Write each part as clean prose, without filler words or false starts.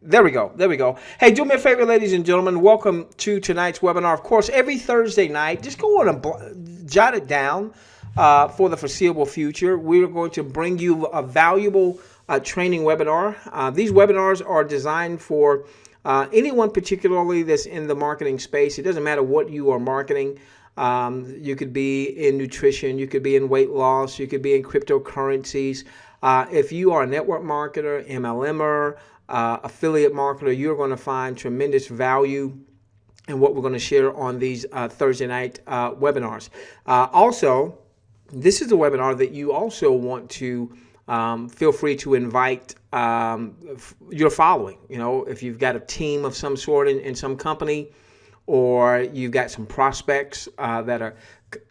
There we go. There we go. Hey, do me a favor, ladies and gentlemen. Welcome to tonight's webinar. Of course, every Thursday night, just go on and jot it down for the foreseeable future. We're going to bring you a valuable training webinar. These webinars are designed for anyone particularly that's in the marketing space. It doesn't matter what you are marketing. You could be in nutrition. You could be in weight loss. You could be in cryptocurrencies. If you are a network marketer, MLMer, affiliate marketer, you're going to find tremendous value in what we're going to share on these Thursday night webinars. Also, this is a webinar that you also want to feel free to invite your following. You know, if you've got a team of some sort in some company, or you've got some prospects that are,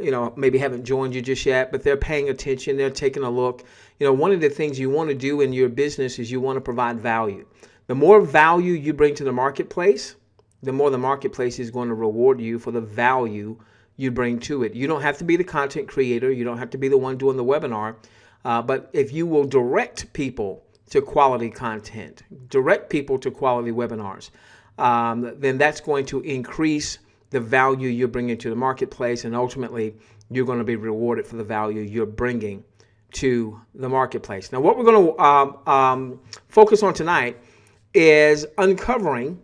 you know, maybe haven't joined you just yet, but they're paying attention, they're taking a look. You know, one of the things you want to do in your business is you want to provide value. The more value you bring to the marketplace, the more the marketplace is going to reward you for the value you bring to it. You don't have to be the content creator. You don't have to be the one doing the webinar. But if you will direct people to quality content, direct people to quality webinars, then that's going to increase the value you're bringing to the marketplace, and ultimately you're going to be rewarded for the value you're bringing to the marketplace. Now, what we're going to focus on tonight is uncovering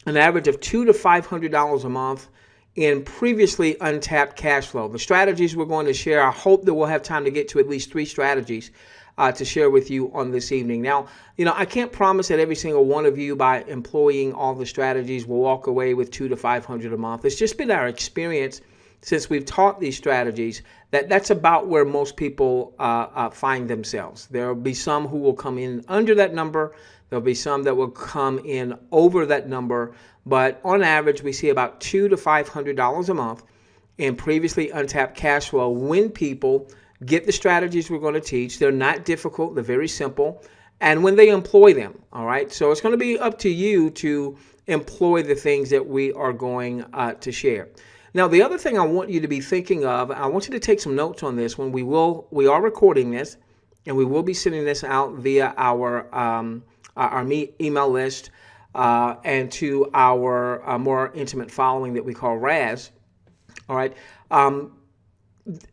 an average of $200 to $500 a month in previously untapped cash flow. The strategies we're going to share, I hope that we'll have time to get to at least 3 strategies to share with you on this evening. Now, you know, I can't promise that every single one of you, by employing all the strategies, will walk away with $200 to $500 a month. It's just been our experience since we've taught these strategies that's about where most people find themselves. There will be some who will come in under that number. There'll be some that will come in over that number. But on average, we see about $200 to $500 a month in previously untapped cash flow when people get the strategies we're going to teach. They're not difficult. They're very simple. And when they employ them, all right? So it's going to be up to you to employ the things that we are going to share. Now, the other thing I want you to be thinking of, I want you to take some notes on this when we are recording this, and we will be sending this out via our email list and to our more intimate following that we call RAS. All right.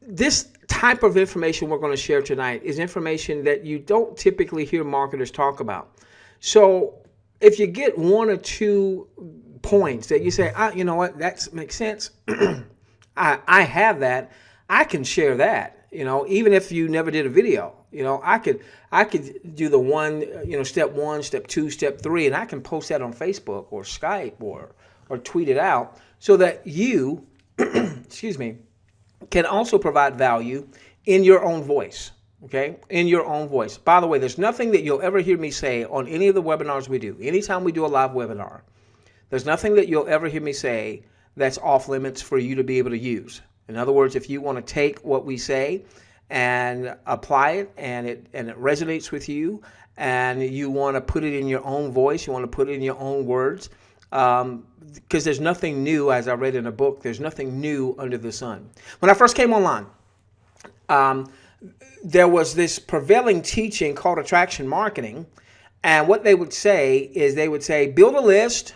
This type of information we're going to share tonight is information that you don't typically hear marketers talk about. So if you get 1 or 2 points that you say, you know what, that makes sense. I have that. I can share that. You know, even if you never did a video, you know, I could do the one, you know, step 1, step 2, step 3, and I can post that on Facebook or Skype or tweet it out so that you, excuse me, can also provide value in your own voice. Okay, in your own voice. By the way, there's nothing that you'll ever hear me say on any of the webinars we do. Anytime we do a live webinar, there's nothing that you'll ever hear me say that's off limits for you to be able to use. In other words, if you want to take what we say and apply it, and it resonates with you, and you want to put it in your own voice, you want to put it in your own words, because there's nothing new, as I read in a book, there's nothing new under the sun. When I first came online, there was this prevailing teaching called attraction marketing, and what they would say is they would say, build a list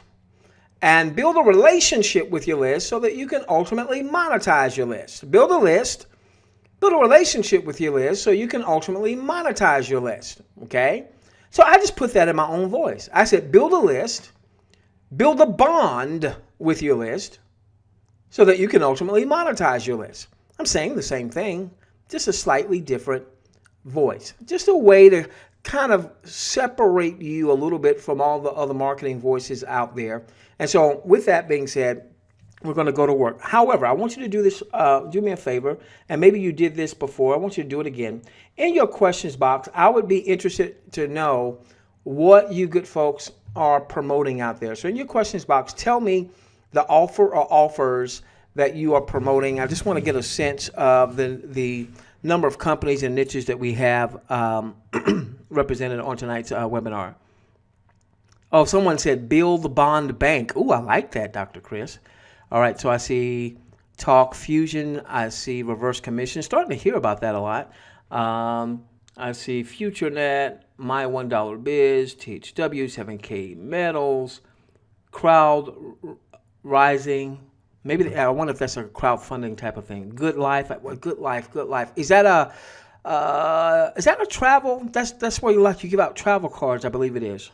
and build a relationship with your list so that you can ultimately monetize your list. Build a list, build a relationship with your list so you can ultimately monetize your list, okay? So I just put that in my own voice. I said, build a list, build a bond with your list so that you can ultimately monetize your list. I'm saying the same thing, just a slightly different voice. Just a way to kind of separate you a little bit from all the other marketing voices out there. And so with that being said, we're going to go to work. However, I want you to do this, do me a favor, and maybe you did this before. I want you to do it again. In your questions box, I would be interested to know what you good folks are promoting out there. So in your questions box, tell me the offer or offers that you are promoting. I just want to get a sense of the number of companies and niches that we have represented on tonight's webinar. Oh, someone said build the bond bank. Ooh, I like that, Dr. Chris. All right, so I see Talk Fusion. I see reverse commission. Starting to hear about that a lot. I see FutureNet. My $1 Biz, THW, 7K Metals, Crowd Rising. Maybe I wonder if that's a crowdfunding type of thing. Good Life. Good Life. Is that a travel? That's where you give out travel cards. I believe it is.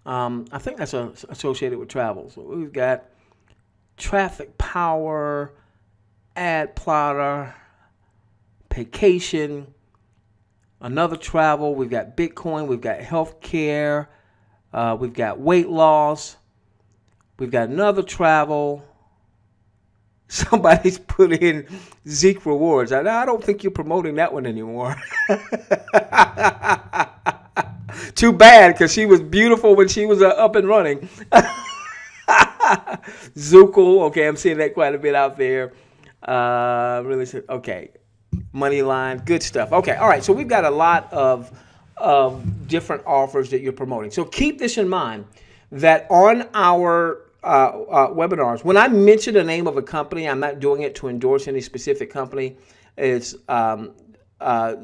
I think that's associated with travel. So we've got Traffic Power, Ad Plotter, Vacation, another travel. We've got Bitcoin. We've got healthcare. We've got weight loss. We've got another travel. Somebody's put in Zeke Rewards. I don't think you're promoting that one anymore. Too bad, because she was beautiful when she was up and running. Zookle, okay, I'm seeing that quite a bit out there. Okay, Moneyline, good stuff. Okay, all right, so we've got a lot of different offers that you're promoting. So keep this in mind, that on our webinars, when I mention the name of a company, I'm not doing it to endorse any specific company. It's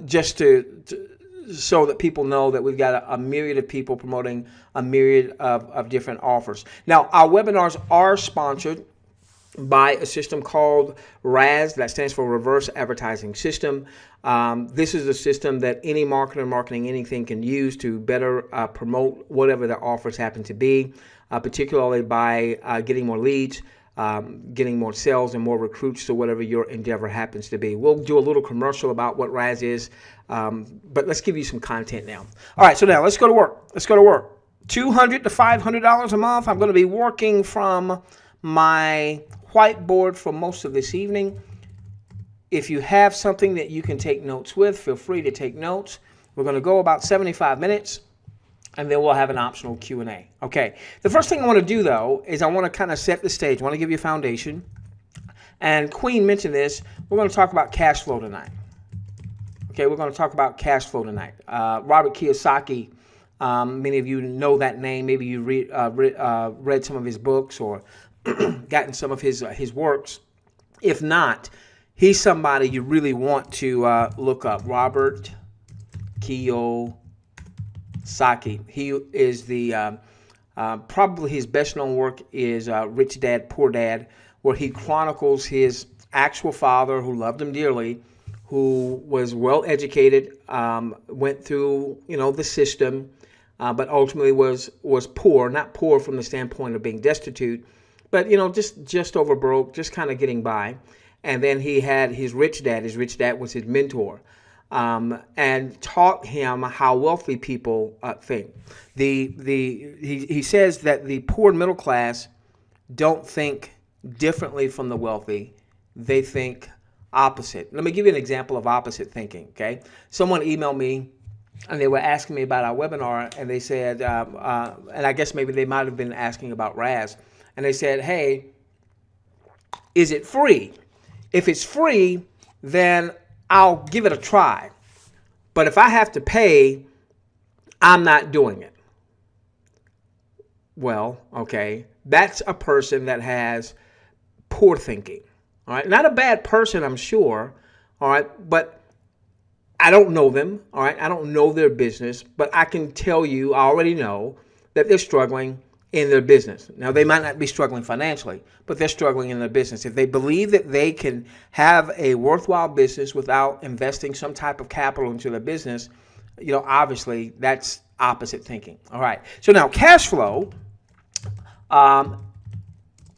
just to so that people know that we've got a myriad of people promoting a myriad of different offers. Now, our webinars are sponsored by a system called RAS, that stands for Reverse Advertising System. This is a system that any marketer marketing anything can use to better promote whatever their offers happen to be, particularly by getting more leads, getting more sales and more recruits to whatever your endeavor happens to be. We'll do a little commercial about what RAS is, but let's give you some content now. All right, so now let's go to work. $200 to $500 a month. I'm going to be working from my whiteboard for most of this evening. If you have something that you can take notes with, feel free to take notes. We're going to go about 75 minutes, and then we'll have an optional Q&A. Okay, the first thing I want to do, though, is I want to kind of set the stage. I want to give you a foundation. And Queen mentioned this. We're going to talk about cash flow tonight. Okay, we're going to talk about cash flow tonight. Robert Kiyosaki, many of you know that name. Maybe you read some of his books or gotten some of his works. If not, he's somebody you really want to look up. Robert Kiyosaki. He is the probably his best known work is Rich Dad Poor Dad, where he chronicles his actual father, who loved him dearly, who was well educated, went through the system, but ultimately was poor. Not poor from the standpoint of being destitute, but just over broke, just kind of getting by. And then he had his rich dad. His rich dad was his mentor, and taught him how wealthy people think. He says that the poor and middle class don't think differently from the wealthy. They think opposite. Let me give you an example of opposite thinking. Okay, someone emailed me, and they were asking me about our webinar, and they said, and I guess maybe they might have been asking about RAS. And they said, hey, is it free? If it's free, then I'll give it a try. But if I have to pay, I'm not doing it. Well, okay, that's a person that has poor thinking. All right, not a bad person, I'm sure. All right, but I don't know them. All right, I don't know their business, but I can tell you, I already know that they're struggling in their business. Now, they might not be struggling financially, but they're struggling in their business. If they believe that they can have a worthwhile business without investing some type of capital into their business, obviously that's opposite thinking. All right. So now cash flow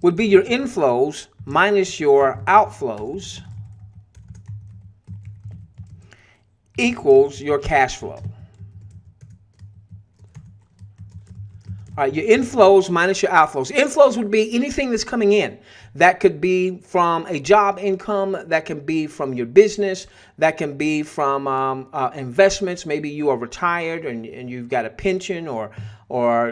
would be your inflows minus your outflows equals your cash flow. All right, your inflows minus your outflows. Inflows would be anything that's coming in. That could be from a job income. That can be from your business. That can be from investments. Maybe you are retired and you've got a pension, or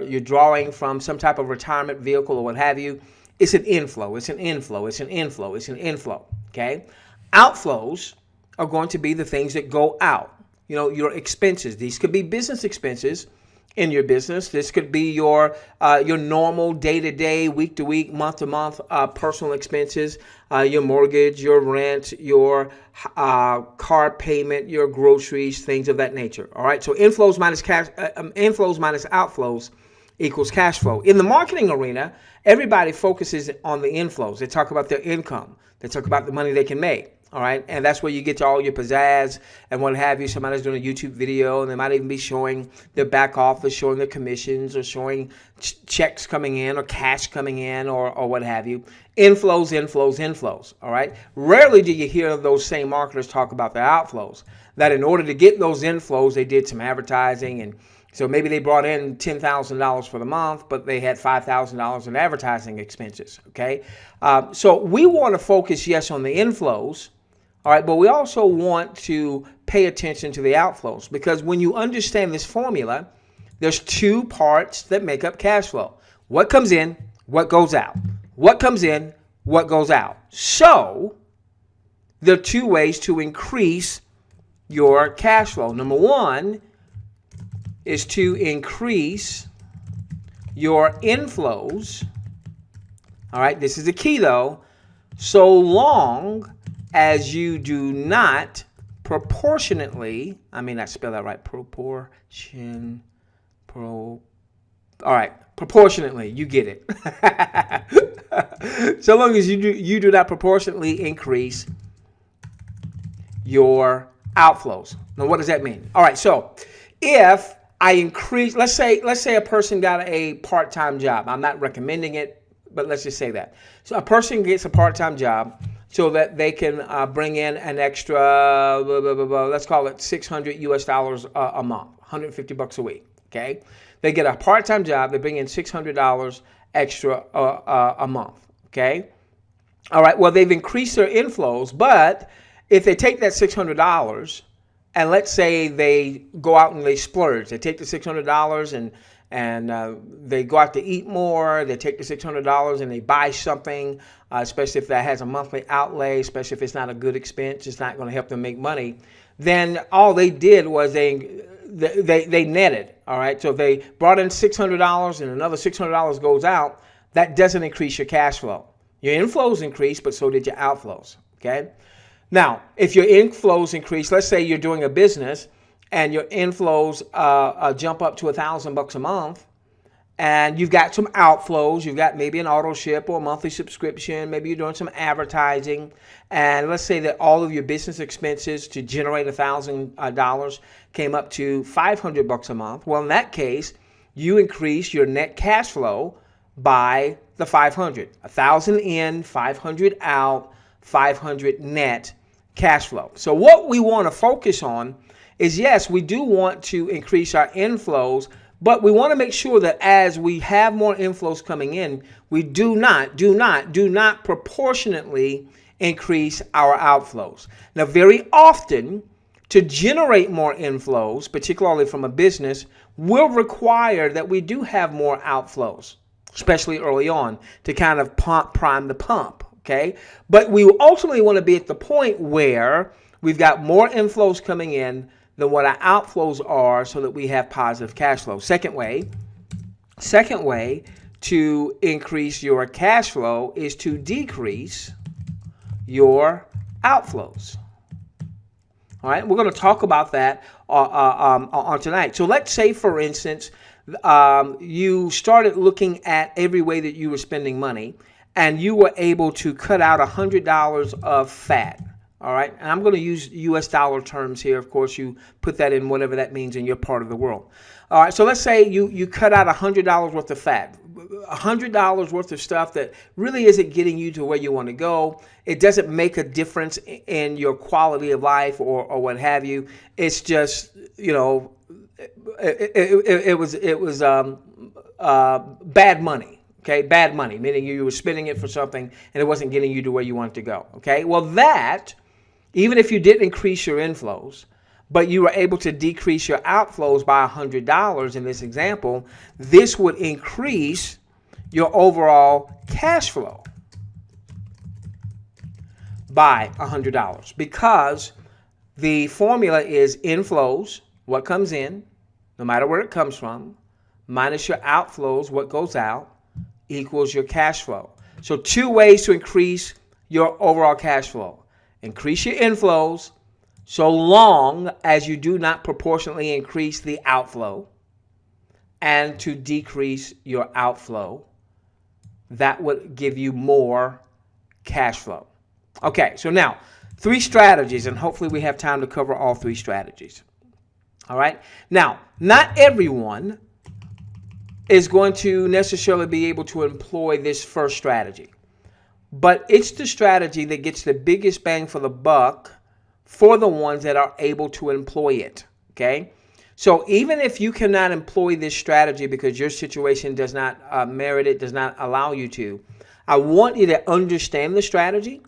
you're drawing from some type of retirement vehicle or what have you. It's an inflow. It's an inflow. It's an inflow. It's an inflow. Okay. Outflows are going to be the things that go out. Your expenses. These could be business expenses. in your business. This could be your normal day-to-day, week-to-week, month-to-month personal expenses, your mortgage, your rent, your car payment, your groceries, things of that nature. All right. So inflows minus outflows equals cash flow. In the marketing arena, everybody focuses on the inflows. They talk about their income. They talk about the money they can make. All right. And that's where you get to all your pizzazz and what have you. Somebody's doing a YouTube video and they might even be showing their back office, showing their commissions or showing checks coming in or cash coming in or what have you. Inflows, inflows, inflows. All right. Rarely do you hear those same marketers talk about their outflows, that in order to get those inflows, they did some advertising. And so maybe they brought in $10,000 for the month, but they had $5,000 in advertising expenses. Okay. So we want to focus, yes, on the inflows. All right, but we also want to pay attention to the outflows, because when you understand this formula, there's two parts that make up cash flow. What comes in, what goes out. What comes in, what goes out. So there are two ways to increase your cash flow. Number one is to increase your inflows. All right, this is the key though. So long as you do not proportionately, I may not spell that right, proportionately, you get it. So long as you do not proportionately increase your outflows. Now, what does that mean? All right, so if I increase, let's say a person got a part-time job. I'm not recommending it, but let's just say that. So a person gets a part-time job so that they can bring in an extra, let's call it $600 a month, $150 a week. Okay, they get a part-time job. They bring in $600 extra a month. Okay, all right. Well, they've increased their inflows, but if they take that $600 and let's say they go out and they splurge, they take the $600 and they go out to eat more, they take the $600 and they buy something, especially if that has a monthly outlay, especially if it's not a good expense, it's not going to help them make money, then all they did was they netted, all right? So if they brought in $600 and another $600 goes out, that doesn't increase your cash flow. Your inflows increase, but so did your outflows, okay? Now, if your inflows increase, let's say you're doing a business and your inflows jump up to $1,000 a month, and you've got some outflows. You've got maybe an Autoship or a monthly subscription. Maybe you're doing some advertising, and let's say that all of your business expenses to generate $1,000 came up to $500 a month. Well, in that case, you increase your net cash flow by the 500. 1,000 in, 500 out, 500 net cash flow. So what we want to focus on is, yes, we do want to increase our inflows, but we want to make sure that as we have more inflows coming in, we do not proportionately increase our outflows. Now, very often, to generate more inflows, particularly from a business, will require that we do have more outflows, especially early on, to kind of prime the pump, okay? But we ultimately want to be at the point where we've got more inflows coming in than what our outflows are, so that we have positive cash flow. Second way to increase your cash flow is to decrease your outflows. All right, we're going to talk about that on tonight. So let's say, for instance, you started looking at every way that you were spending money, and you were able to cut out $100 of fat. All right, and I'm going to use U.S. dollar terms here. Of course, you put that in whatever that means in your part of the world. All right, so let's say you cut out $100 worth of fat, $100 worth of stuff that really isn't getting you to where you want to go. It doesn't make a difference in your quality of life or what have you. It's just, you know, it was bad money. Okay, bad money, meaning you were spending it for something and it wasn't getting you to where you wanted to go. Okay, well, that, even if you didn't increase your inflows, but you were able to decrease your outflows by $100 in this example, this would increase your overall cash flow by $100, because the formula is inflows, what comes in, no matter where it comes from, minus your outflows, what goes out, equals your cash flow. So 2 ways to increase your overall cash flow. Increase your inflows so long as you do not proportionately increase the outflow, and to decrease your outflow. That would give you more cash flow. Okay, so now 3 strategies, and hopefully we have time to cover all 3 strategies. All right, now not everyone is going to necessarily be able to employ this first strategy, but it's the strategy that gets the biggest bang for the buck for the ones that are able to employ it. Okay, so even if you cannot employ this strategy because your situation does not merit it, does not allow you to, I want you to understand the strategy.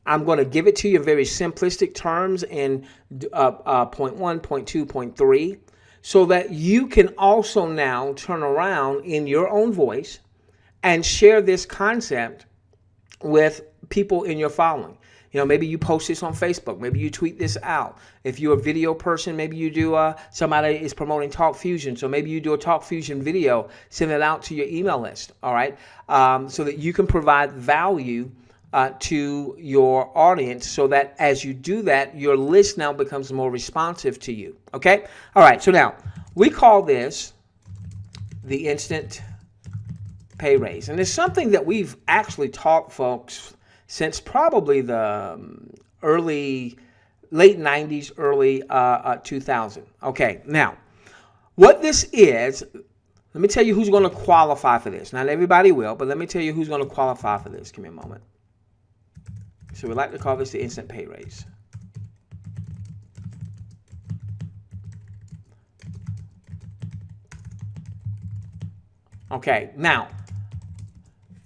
I'm going to give it to you in very simplistic terms in point 1, point 2, point 3, so that you can also now turn around in your own voice and share this concept with people in your following. You know, maybe you post this on Facebook. Maybe you tweet this out. If you're a video person, maybe you do, somebody is promoting Talk Fusion. So maybe you do a Talk Fusion video, send it out to your email list, all right? So that you can provide value to your audience, so that as you do that, your list now becomes more responsive to you, okay? All right, so now we call this the instant pay raise. And it's something that we've actually taught folks since probably the late 90s, early 2000. Okay, now what this is, let me tell you who's going to qualify for this. Not everybody will, but let me tell you who's going to qualify for this. Give me a moment. So we like to call this the instant pay raise. Okay, now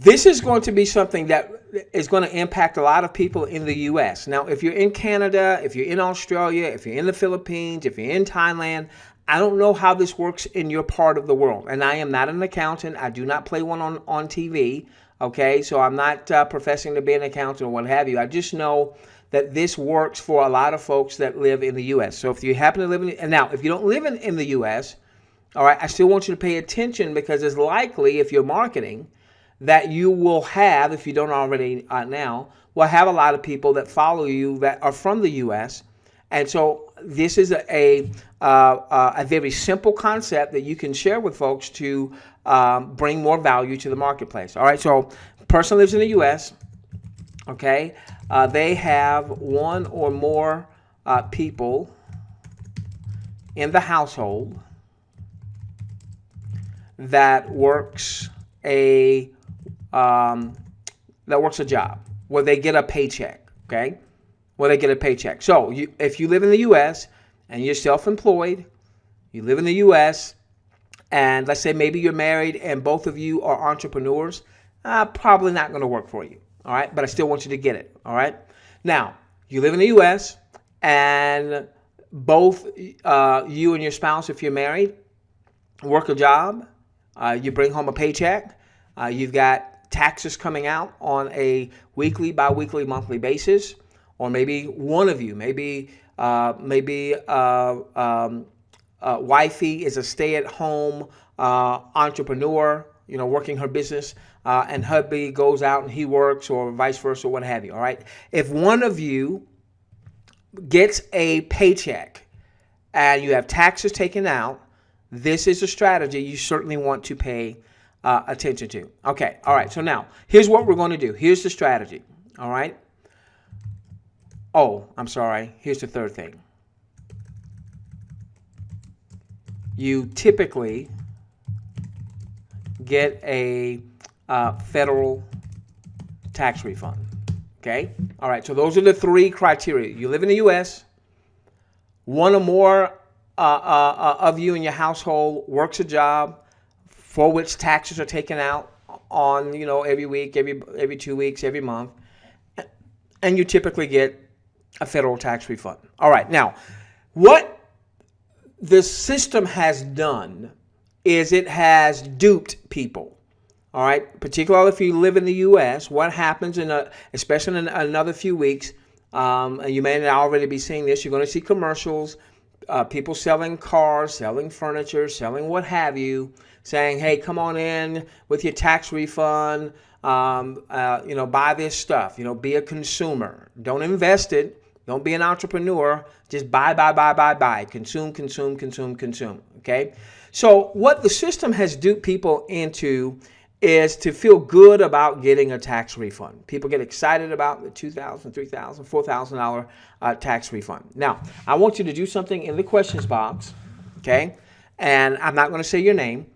this is going to be something that is going to impact a lot of people in the U.S. Now, if you're in Canada, if you're in Australia, if you're in the Philippines, if you're in Thailand, I don't know how this works in your part of the world. And I am not an accountant. I do not play one on TV. Okay, so I'm not professing to be an accountant or what have you. I just know that this works for a lot of folks that live in the U.S. So if you happen to live in, and now if you don't live in the U.S., all right, I still want you to pay attention, because it's likely, if you're marketing, that you will have, if you don't already now, will have a lot of people that follow you that are from the U.S. And so this is a very simple concept that you can share with folks to bring more value to the marketplace. All right, so person lives in the U.S., okay, they have 1 or more people in the household that works a job where they get a paycheck, okay? Where they get a paycheck. So if you live in the U.S. and you're self-employed, you live in the U.S., and let's say maybe you're married and both of you are entrepreneurs, probably not going to work for you, all right? But I still want you to get it, all right? Now, you live in the U.S. and both you and your spouse, if you're married, work a job. You bring home a paycheck. You've got taxes coming out on a weekly, bi-weekly, monthly basis. Or maybe one of you, maybe wifey is a stay-at-home entrepreneur, you know, working her business, and hubby goes out and he works, or vice versa, what have you, all right? If one of you gets a paycheck and you have taxes taken out, this is a strategy you certainly want to pay attention to. Okay, all right, so now here's what we're going to do. Here's the strategy, all right? Oh, I'm sorry. Here's the third thing. You typically get a federal tax refund, okay? All right, so those are the 3 criteria. You live in the U.S., 1 or more of you in your household works a job for which taxes are taken out on, you know, every week, every 2 weeks, every month, and you typically get a federal tax refund. All right, now, what the system has done is it has duped people. All right, particularly if you live in the U.S., what happens especially in another few weeks, and you may not already be seeing this, you're going to see commercials, people selling cars, selling furniture, selling what have you, saying, hey, come on in with your tax refund, buy this stuff, be a consumer. Don't invest it. Don't be an entrepreneur. Just buy. Consume. Okay? So what the system has duped people into is to feel good about getting a tax refund. People get excited about the $2,000, $3,000, $4,000 tax refund. Now, I want you to do something in the questions box, okay? And I'm not going to say your name.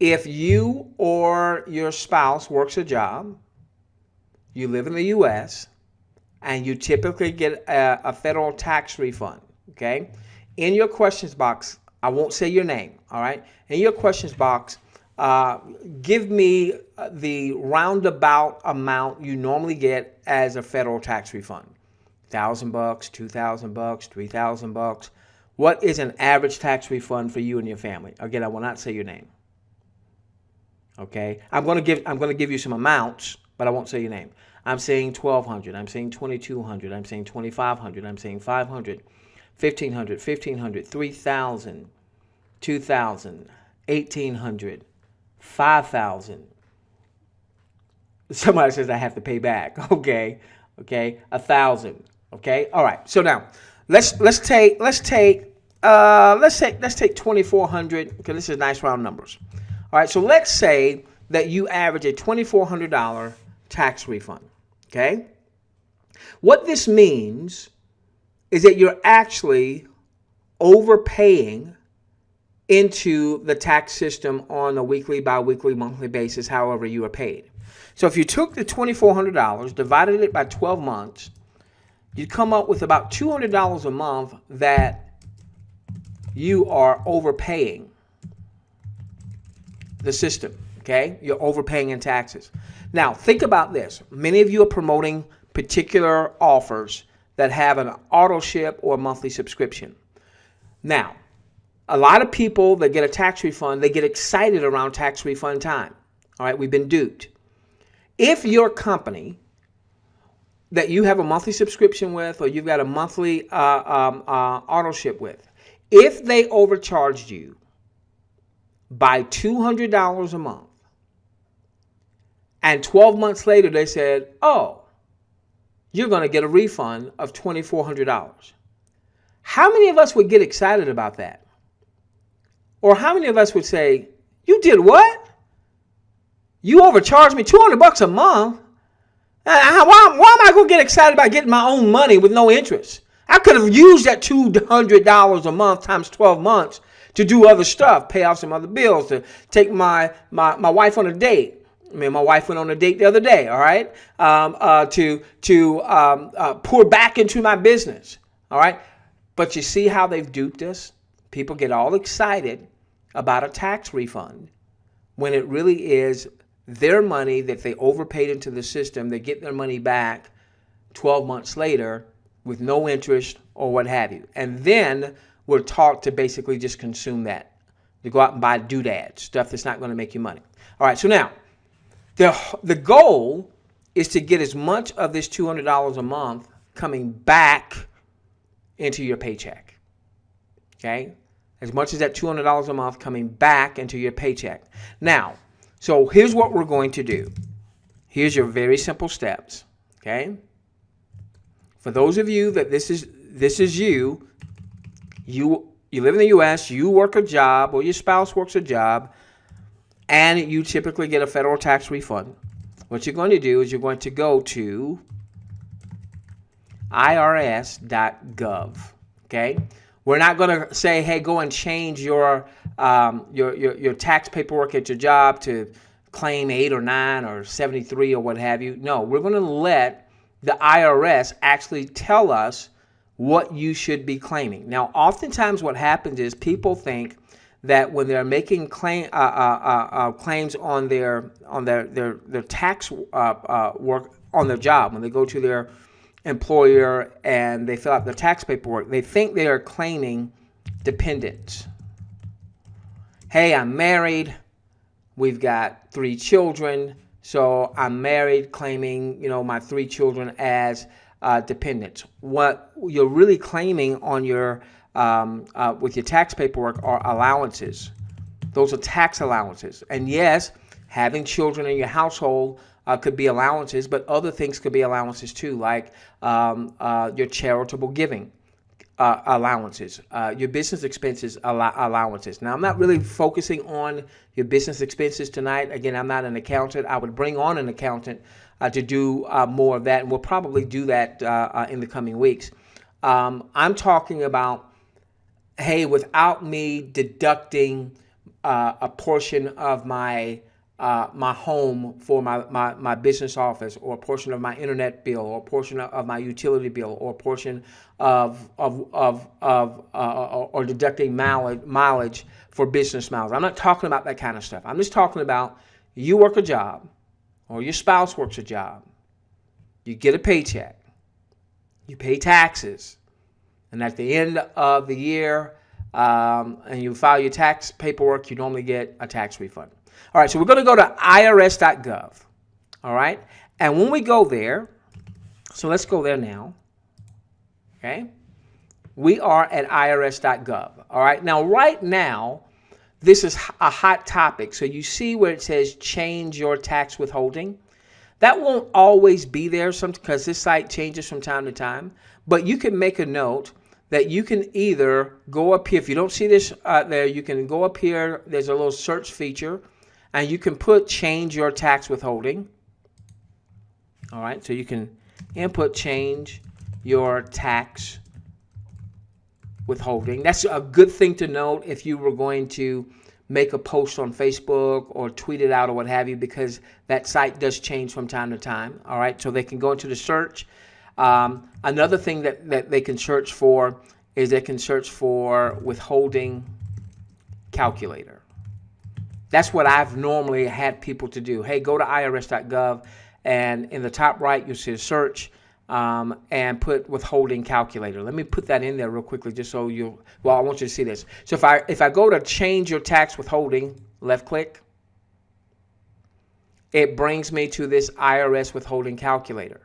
If you or your spouse works a job, you live in the U.S., and you typically get a federal tax refund, okay? In your questions box, I won't say your name, all right? In your questions box, give me the roundabout amount you normally get as a federal tax refund. $1,000, $2,000, $3,000. What is an average tax refund for you and your family? Again, I will not say your name. Okay, I'm going to give you some amounts, but I won't say your name. I'm saying $1,200. I'm saying $2,200. I'm saying $2,500. I'm saying $500, $1,500, $1,500, $3,000, $2,000, $1,800, $5,000. Somebody says I have to pay back. Okay, $1,000. Okay, all right. So now let's take $2,400. Okay, this is nice round numbers. All right, so let's say that you average a $2,400 tax refund. Okay, what this means is that you're actually overpaying into the tax system on a weekly, bi-weekly, monthly basis, however you are paid. So if you took the $2,400, divided it by 12 months, you'd come up with about $200 a month that you are overpaying the system, okay? You're overpaying in taxes. Now, think about this. Many of you are promoting particular offers that have an Autoship or monthly subscription. Now, a lot of people that get a tax refund, they get excited around tax refund time. All right, we've been duped. If your company that you have a monthly subscription with, or you've got a monthly Autoship with, if they overcharged you by $200 a month, and 12 months later they said, oh, you're going to get a refund of $2,400. How many of us would get excited about that? Or how many of us would say, you did what? You overcharged me $200 a month? Why am I going to get excited about getting my own money with no interest? I could have used that $200 a month times 12 months to do other stuff, pay off some other bills, to take my wife on a date. I mean, my wife went on a date the other day, all right, to pour back into my business, all right? But you see how they've duped us? People get all excited about a tax refund when it really is their money that they overpaid into the system. They get their money back 12 months later with no interest or what have you. And then we're taught to basically just consume that, to go out and buy doodads, stuff that's not going to make you money. All right, so now, the goal is to get as much of this $200 a month coming back into your paycheck, okay? As much as that $200 a month coming back into your paycheck. Now, so here's what we're going to do. Here's your very simple steps, okay? For those of you that this is you live in the U.S., you work a job, or your spouse works a job, and you typically get a federal tax refund. What you're going to do is you're going to go to IRS.gov, okay? We're not going to say, hey, go and change your tax paperwork at your job to claim 8 or 9 or 73 or what have you. No, we're going to let the IRS actually tell us what you should be claiming. Now, oftentimes what happens is people think that when they're making claims on their tax work on their job, when they go to their employer and they fill out their tax paperwork, they think they are claiming dependents. Hey, I'm married. We've got 3 children. So I'm married, claiming, my 3 children as dependents. What you're really claiming on your with your tax paperwork are allowances Those are tax allowances. And yes, having children in your household could be allowances, but other things could be allowances too, like your charitable giving allowances, your business expenses allowances. Now, I'm not really focusing on your business expenses tonight. Again, I'm not an accountant. I would bring on an accountant to do more of that, and we'll probably do that in the coming weeks. I'm talking about, hey, without me deducting a portion of my home for my business office, or a portion of my internet bill, or a portion of my utility bill, or a portion or deducting mileage for business miles. I'm not talking about that kind of stuff. I'm just talking about you work a job, or your spouse works a job. You get a paycheck. You pay taxes. And at the end of the year, and you file your tax paperwork, you normally get a tax refund. All right, so we're going to go to IRS.gov. All right, and when we go there, so let's go there now. Okay, we are at IRS.gov. All right, now right now, this is a hot topic. So you see where it says change your tax withholding. That won't always be there because this site changes from time to time. But you can make a note that you can either go up here. If you don't see this there, you can go up here. There's a little search feature, and you can put change your tax withholding. All right, so you can input change your tax withholding. That's a good thing to note if you were going to make a post on Facebook or tweet it out or what have you, because that site does change from time to time. All right, so they can go into the search. Another thing that they can search for is they can search for withholding calculator. That's what I've normally had people to do. Hey, go to IRS.gov, and in the top right, you'll see a search and put withholding calculator. Let me put that in there real quickly just so I want you to see this. So if I go to change your tax withholding, left click, it brings me to this IRS withholding calculator.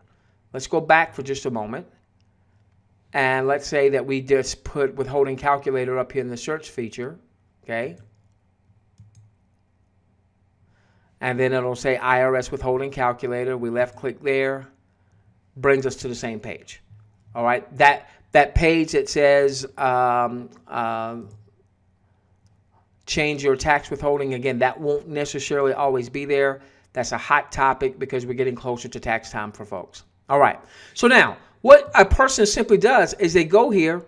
Let's go back for just a moment. And let's say that we just put withholding calculator up here in the search feature. Okay. And then it'll say IRS withholding calculator. We left click there. Brings us to the same page. All right. That page that says change your tax withholding, again, that won't necessarily always be there. That's a hot topic because we're getting closer to tax time for folks. All right. So now, what a person simply does is they go here,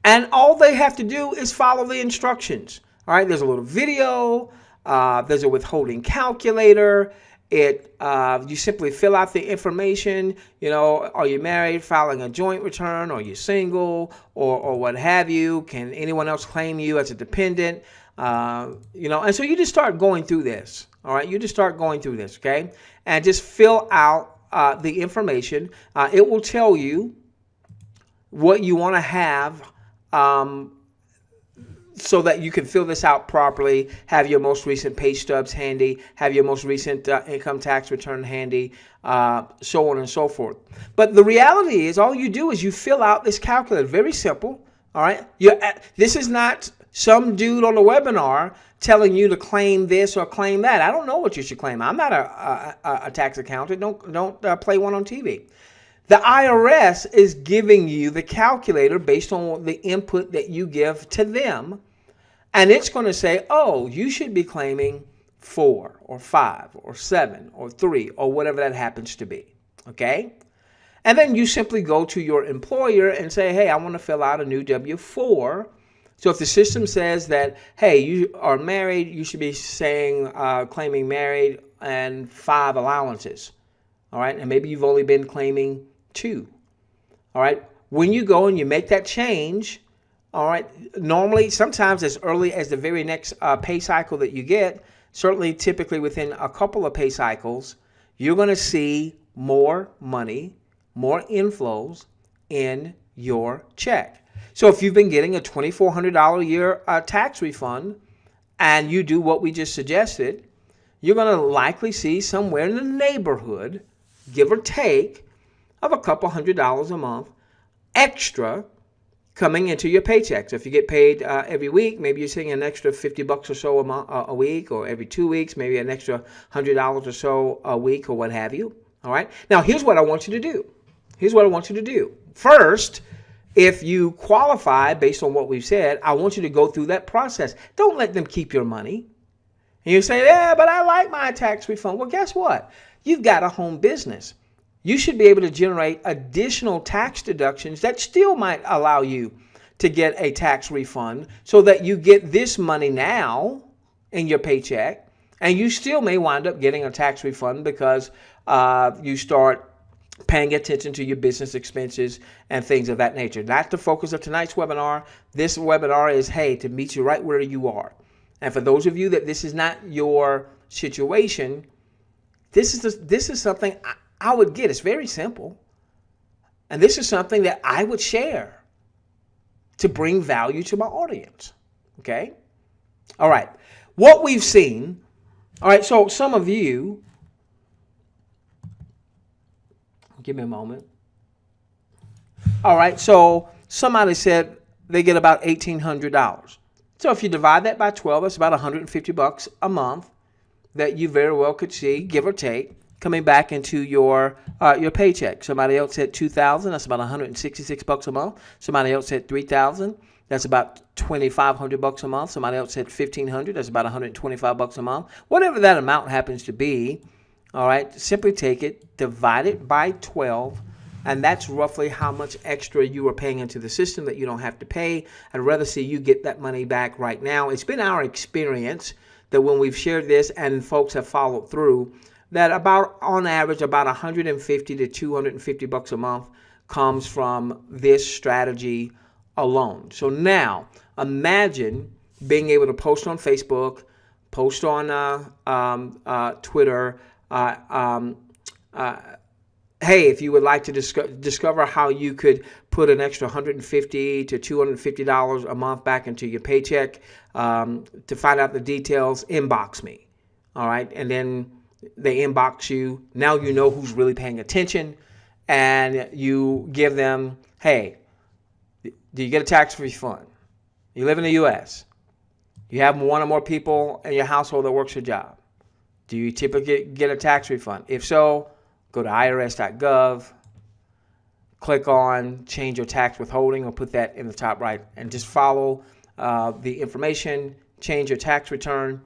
and all they have to do is follow the instructions. All right. There's a little video. There's a withholding calculator. You simply fill out the information. You know, are you married, filing a joint return? Are you single, or what have you? Can anyone else claim you as a dependent? You know, and so you just start going through this. All right, you just start going through this, okay, and just fill out the information. It will tell you what you want to have. So that you can fill this out properly, have your most recent pay stubs handy, have your most recent income tax return handy, so on and so forth. But the reality is all you do is you fill out this calculator. Very simple, all right? This is not some dude on the webinar telling you to claim this or claim that. I don't know what you should claim. I'm not a tax accountant. Don't play one on TV. The IRS is giving you the calculator based on the input that you give to them. And it's going to say, oh, you should be claiming 4 or 5 or 7 or 3 or whatever that happens to be. Okay? And then you simply go to your employer and say, hey, I want to fill out a new W-4. So if the system says that, hey, you are married, you should be saying claiming married and 5 allowances. All right? And maybe you've only been claiming 2. All right. When you go and you make that change, all right, normally, sometimes as early as the very next pay cycle that you get, certainly typically within a couple of pay cycles, you're going to see more money, more inflows in your check. So if you've been getting a $2,400 a year tax refund and you do what we just suggested, you're going to likely see somewhere in the neighborhood, give or take, of a couple $100s a month extra coming into your paycheck. So if you get paid every week, maybe you're seeing an extra $50 or so a week, or every 2 weeks, maybe an extra $100 or so a week, or what have you. All right. Now, here's what I want you to do. Here's what I want you to do. First, if you qualify based on what we've said, I want you to go through that process. Don't let them keep your money. And you say, yeah, but I like my tax refund. Well, guess what? You've got a home business. You should be able to generate additional tax deductions that still might allow you to get a tax refund, so that you get this money now in your paycheck, and you still may wind up getting a tax refund because you start paying attention to your business expenses and things of that nature. That's the focus of tonight's webinar. This webinar is, hey, to meet you right where you are. And for those of you that this is not your situation, this is something I would get. It's very simple. And this is something that I would share to bring value to my audience. Okay? All right. What we've seen, all right, so some of you, give me a moment. All right, so somebody said they get about $1,800. So if you divide that by 12, that's about $150 a month that you very well could see, give or take, coming back into your paycheck. Somebody else said $2,000. That's about $166 a month. Somebody else said $3,000. That's about $2,500 a month. Somebody else said $1,500. That's about $125 a month. Whatever that amount happens to be, all right, simply take it, divide it by 12, and that's roughly how much extra you are paying into the system that you don't have to pay. I'd rather see you get that money back right now. It's been our experience that when we've shared this and folks have followed through, that about, on average, about $150 to $250 a month comes from this strategy alone. So now, imagine being able to post on Facebook, post on Twitter. Hey, if you would like to discover how you could put an extra $150 to $250 a month back into your paycheck, to find out the details, inbox me. All right, and then they inbox you. Now you know who's really paying attention, and you give them, hey, do you get a tax refund? You live in the U.S. You have one or more people in your household that works your job. Do you typically get a tax refund? If so, go to IRSgov, click on change your tax withholding, or put that in the top right, and just follow the information, change your tax return.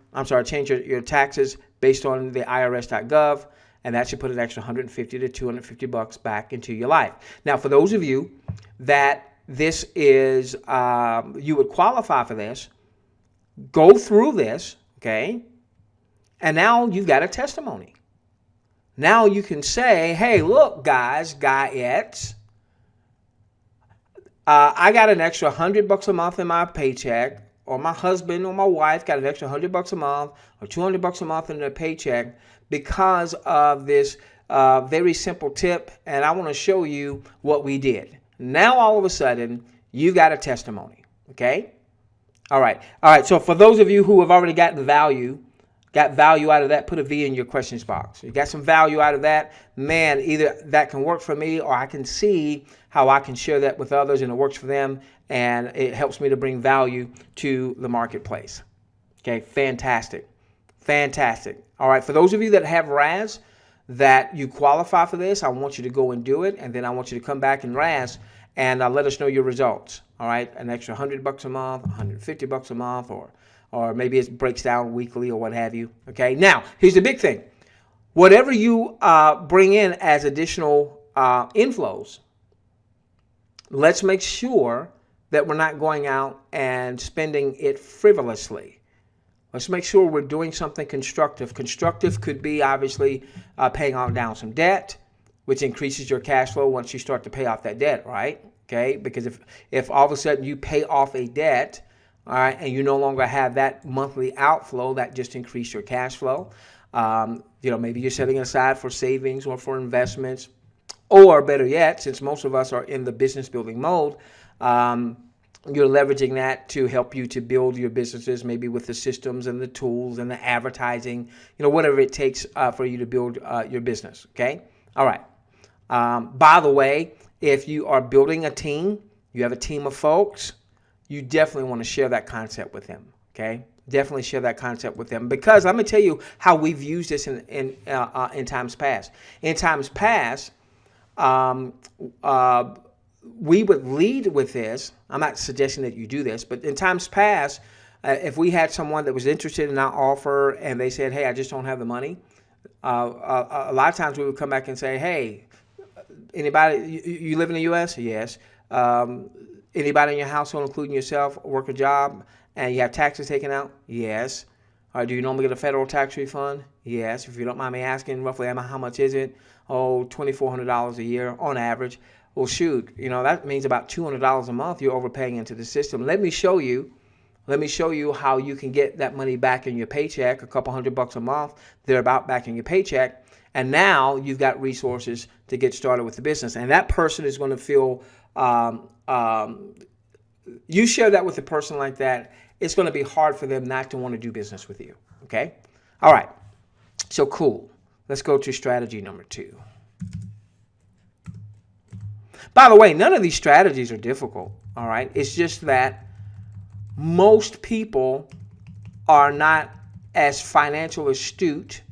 Change your taxes based on the IRS.gov, and that should put an extra $150 to $250 back into your life. Now, for those of you that this is, you would qualify for this, go through this, okay? And now you've got a testimony. Now you can say, hey, look, guyettes, I got an extra $100 a month in my paycheck, or my husband or my wife got an extra $100 a month or $200 a month in their paycheck because of this very simple tip, and I want to show you what we did. Now all of a sudden, you got a testimony, okay? All right. So for those of you who have already got value out of that, put a V in your questions box. You got some value out of that, man, either that can work for me, or I can see how I can share that with others and it works for them, and it helps me to bring value to the marketplace. Okay, fantastic. All right, for those of you that have RAS, that you qualify for this, I want you to go and do it, and then I want you to come back in RAS and let us know your results. All right, an extra $100 a month, $150 a month, or maybe it breaks down weekly or what have you. Okay, now here's the big thing. Whatever you bring in as additional inflows, let's make sure that we're not going out and spending it frivolously. Let's make sure we're doing something constructive. Constructive could be obviously paying down some debt, which increases your cash flow once you start to pay off that debt, right? Okay, because if all of a sudden you pay off a debt, all right, and you no longer have that monthly outflow, that just increased your cash flow. Maybe you're setting aside for savings or for investments, or better yet, since most of us are in the business building mode, you're leveraging that to help you to build your businesses, maybe with the systems and the tools and the advertising, whatever it takes for you to build your business. Okay. All right. By the way, if you are building a team, you have a team of folks, you definitely want to share that concept with them, okay? Definitely share that concept with them, because I'm going to tell you how we've used this in times past. In times past, we would lead with this. I'm not suggesting that you do this, but in times past, if we had someone that was interested in our offer and they said, hey, I just don't have the money, a lot of times we would come back and say, hey, anybody, you live in the U.S.? Yes. Anybody in your household, including yourself, work a job and you have taxes taken out? Yes. Do you normally get a federal tax refund? Yes. If you don't mind me asking, roughly how much is it? Oh, $2,400 a year on average. Well, shoot, that means about $200 a month you're overpaying into the system. Let me show you how you can get that money back in your paycheck, a couple $100 a month, thereabout back in your paycheck. And now you've got resources to get started with the business. And that person is going to feel, you share that with a person like that, it's going to be hard for them not to want to do business with you. Okay? All right. So cool. Let's go to strategy number 2. By the way, none of these strategies are difficult. All right? It's just that most people are not as financially astute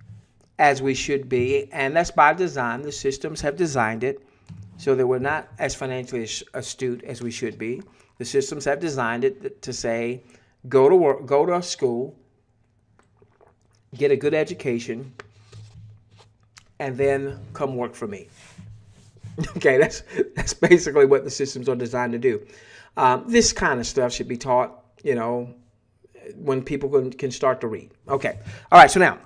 as we should be, and that's by design. The systems have designed it so that we're not as financially astute as we should be. The systems have designed it to say, go to work, go to school, get a good education, and then come work for me. Okay, that's basically what the systems are designed to do. This kind of stuff should be taught, when people can start to read. Okay, all right, so now,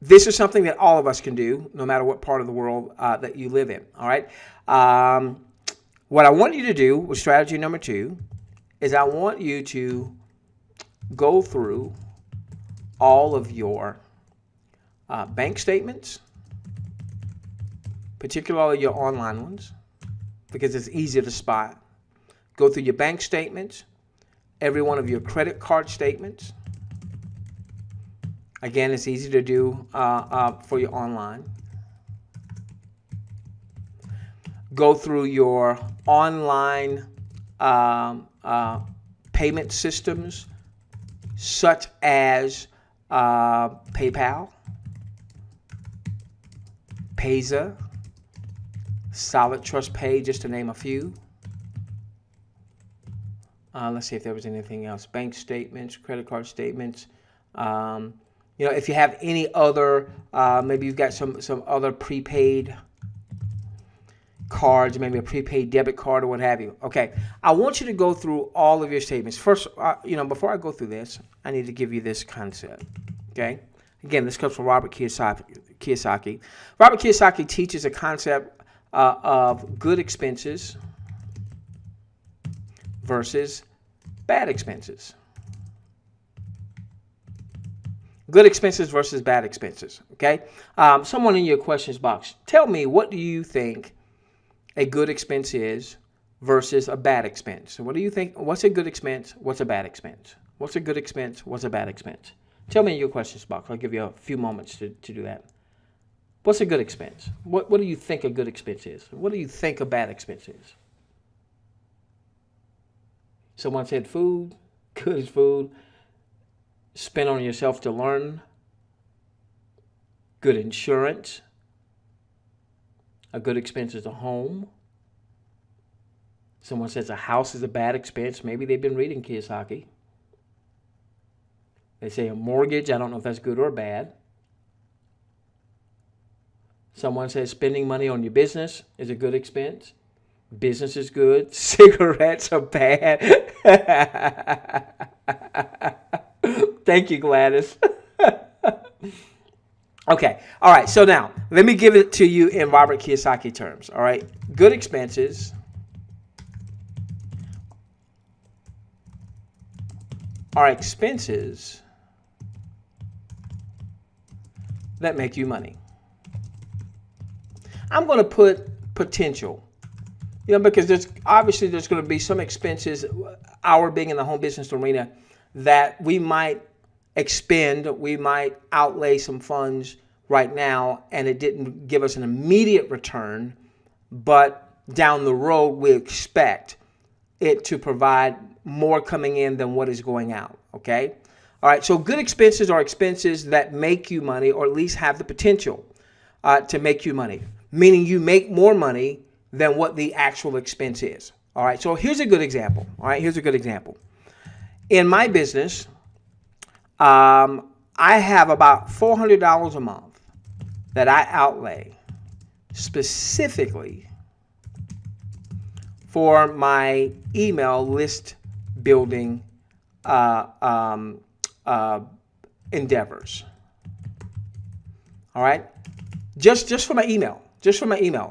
this is something that all of us can do, no matter what part of the world that you live in, all right? What I want you to do with strategy number 2 is I want you to go through all of your bank statements, particularly your online ones, because it's easier to spot. Go through your bank statements, every one of your credit card statements. Again, it's easy to do for your online. Go through your online payment systems, such as PayPal, Payza, Solid Trust Pay, just to name a few. Let's see if there was anything else. Bank statements, credit card statements. If you have any other, maybe you've got some other prepaid cards, maybe a prepaid debit card or what have you. Okay, I want you to go through all of your statements. First, before I go through this, I need to give you this concept. Okay, again, this comes from Robert Kiyosaki. Robert Kiyosaki teaches a concept of good expenses versus bad expenses. Good expenses versus bad expenses, okay? Someone in your questions box, tell me, what do you think a good expense is versus a bad expense? So what do you think? What's a good expense? What's a bad expense? What's a good expense? What's a bad expense? Tell me in your questions box. I'll give you a few moments to do that. What's a good expense? What do you think a good expense is? What do you think a bad expense is? Someone said food. Good is food. Spend on yourself to learn. Good insurance. A good expense is a home. Someone says a house is a bad expense. Maybe they've been reading Kiyosaki. They say a mortgage. I don't know if that's good or bad. Someone says spending money on your business is a good expense. Business is good. Cigarettes are bad. Thank you, Gladys. Okay. All right. So now, let me give it to you in Robert Kiyosaki terms. All right. Good expenses are expenses that make you money. I'm going to put potential. Because there's going to be some expenses, our being in the home business arena, that we might expend, we might outlay some funds right now, and it didn't give us an immediate return, but down the road we expect it to provide more coming in than what is going out, okay? All right, so good expenses are expenses that make you money, or at least have the potential to make you money, meaning you make more money than what the actual expense is. All right, so here's a good example. All right, here's a good example. In my business, I have about $400 a month that I outlay specifically for my email list building endeavors. All right, just for my email,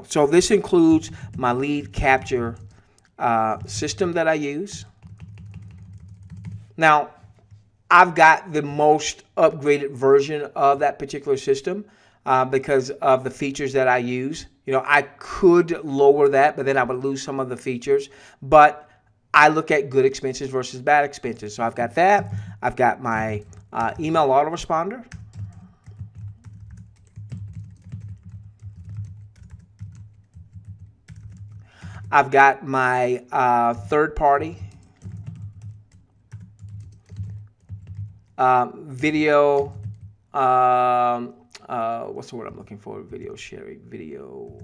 So this includes my lead capture system that I use. Now, I've got the most upgraded version of that particular system because of the features that I use. You know, I could lower that, but then I would lose some of the features. But I look at good expenses versus bad expenses. So I've got that. I've got my email autoresponder. I've got my third-party video, what's the word I'm looking for? Video sharing, video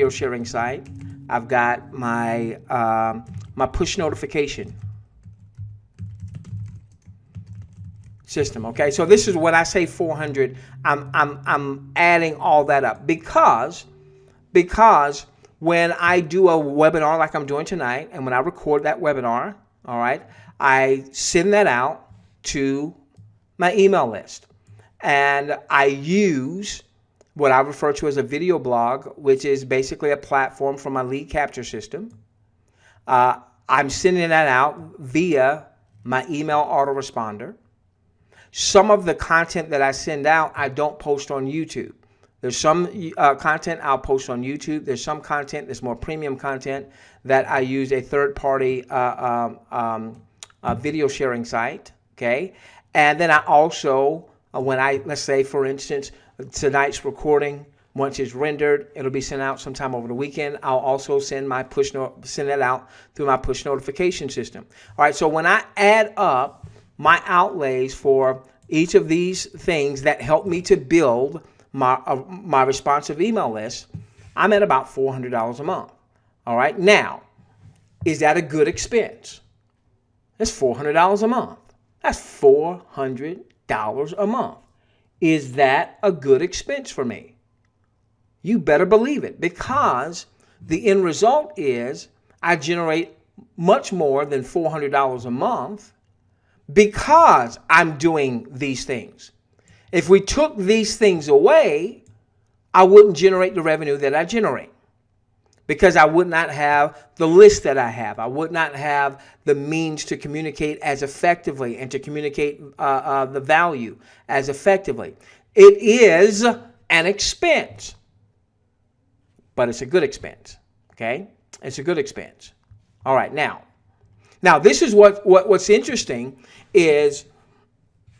sharing site. I've got my my push notification system. Okay, so this is when I say 400, I'm adding all that up because when I do a webinar like I'm doing tonight, and when I record that webinar, all right, I send that out to my email list, and I use what I refer to as a video blog, which is basically a platform for my lead capture system. I'm sending that out via my email autoresponder. Some of the content that I send out, I don't post on YouTube. There's some content I'll post on YouTube. There's some content that's more premium content that I use a third-party video sharing site, okay? And then I also, let's say, for instance, tonight's recording, once it's rendered, it'll be sent out sometime over the weekend. I'll also send that out through my push notification system. All right, so when I add up my outlays for each of these things that help me to build my responsive email list, I'm at about $400 a month. All right, now, is that a good expense? That's $400 a month. That's $400 a month. Is that a good expense for me? You better believe it, because the end result is I generate much more than $400 a month because I'm doing these things. If we took these things away, I wouldn't generate the revenue that I generate, because I would not have the list that I have. I would not have the means to communicate as effectively and to communicate the value as effectively. It is an expense, but it's a good expense, okay? It's a good expense. All right, now this is what's interesting is,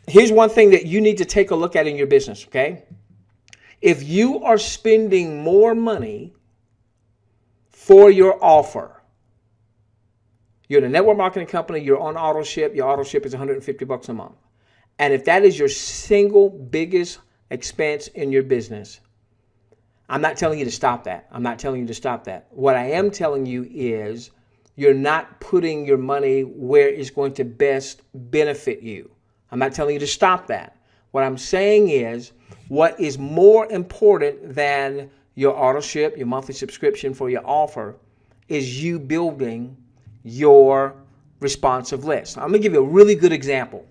here's one thing that you need to take a look at in your business, okay? If you are spending more money for your offer, you're in a network marketing company, you're on Autoship, your Autoship is $150 a month. And if that is your single biggest expense in your business, I'm not telling you to stop that. What I am telling you is you're not putting your money where it's going to best benefit you. I'm not telling you to stop that. What I'm saying is, what is more important than your Autoship, your monthly subscription for your offer, is you building your responsive list. I'm going to give you a really good example.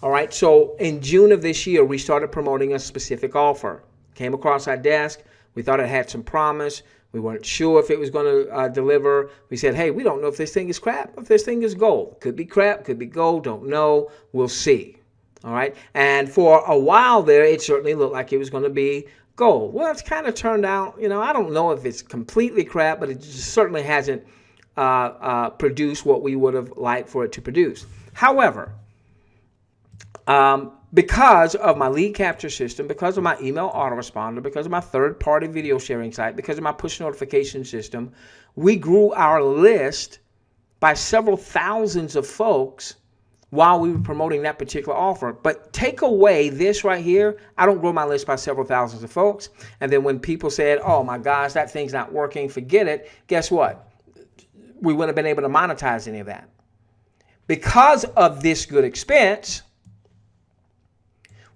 All right, so in June of this year, we started promoting a specific offer. Came across our desk. We thought it had some promise. We weren't sure if it was going to deliver. We said, hey, we don't know if this thing is crap, if this thing is gold. Could be crap, could be gold, don't know. We'll see. All right, and for a while there, it certainly looked like it was going to be gold. Well, it's kind of turned out, I don't know if it's completely crap, but it certainly hasn't produced what we would have liked for it to produce. However, because of my lead capture system, because of my email autoresponder, because of my third-party video sharing site, because of my push notification system, we grew our list by several thousands of folks while we were promoting that particular offer. But take away this right here, I don't grow my list by several thousands of folks. And then when people said, oh my gosh, that thing's not working, forget it, guess what? We wouldn't have been able to monetize any of that. Because of this good expense,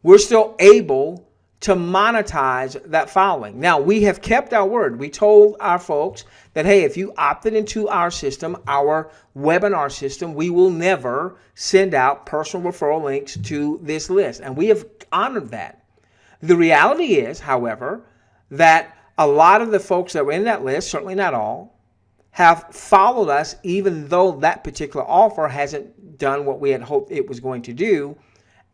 we're still able to monetize that following. Now, we have kept our word. We told our folks that, hey, if you opted into our system, our webinar system, we will never send out personal referral links to this list. And we have honored that. The reality is, however, that a lot of the folks that were in that list, certainly not all, have followed us even though that particular offer hasn't done what we had hoped it was going to do.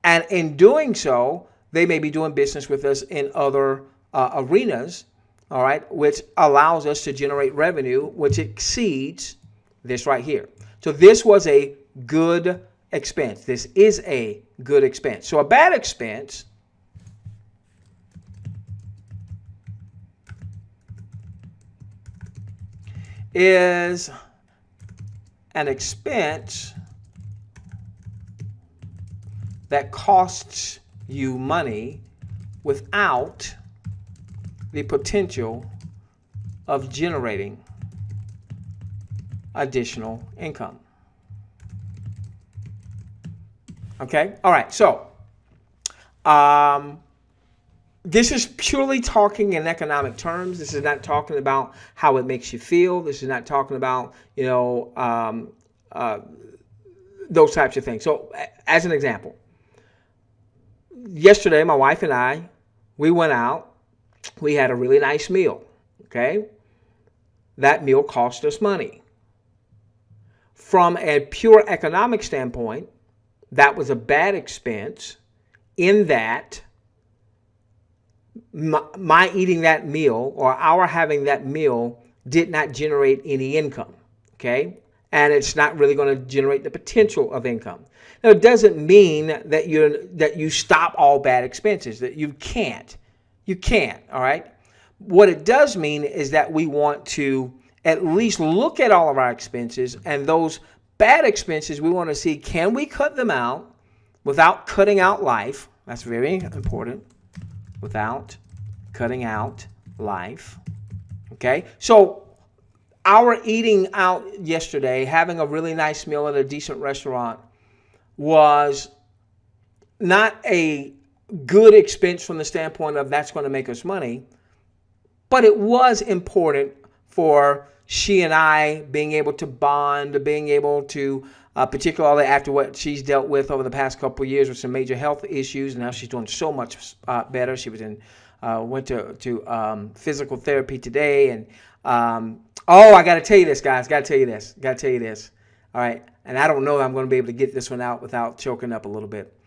And in doing so, they may be doing business with us in other arenas, all right, which allows us to generate revenue, which exceeds this right here. So this was a good expense. This is a good expense. So a bad expense is an expense that costs you money without the potential of generating additional income. Okay? All right. So, this is purely talking in economic terms. This is not talking about how it makes you feel. This is not talking about, those types of things. So, as an example, yesterday, my wife and I, we went out. We had a really nice meal, okay? That meal cost us money. From a pure economic standpoint, that was a bad expense in that my eating that meal or our having that meal did not generate any income, okay? And it's not really going to generate the potential of income. Now, it doesn't mean that you stop all bad expenses, that you can't. You can't, all right? What it does mean is that we want to at least look at all of our expenses, and those bad expenses, we want to see, can we cut them out without cutting out life? That's very important. Without cutting out life, okay? So our eating out yesterday, having a really nice meal at a decent restaurant, was not a good expense from the standpoint of that's going to make us money, but it was important for she and I being able to bond, being able to, particularly after what she's dealt with over the past couple of years with some major health issues. Now she's doing so much better. She was went to physical therapy today. And, I got to tell you this, guys. Got to tell you this. All right. And I don't know I'm going to be able to get this one out without choking up a little bit.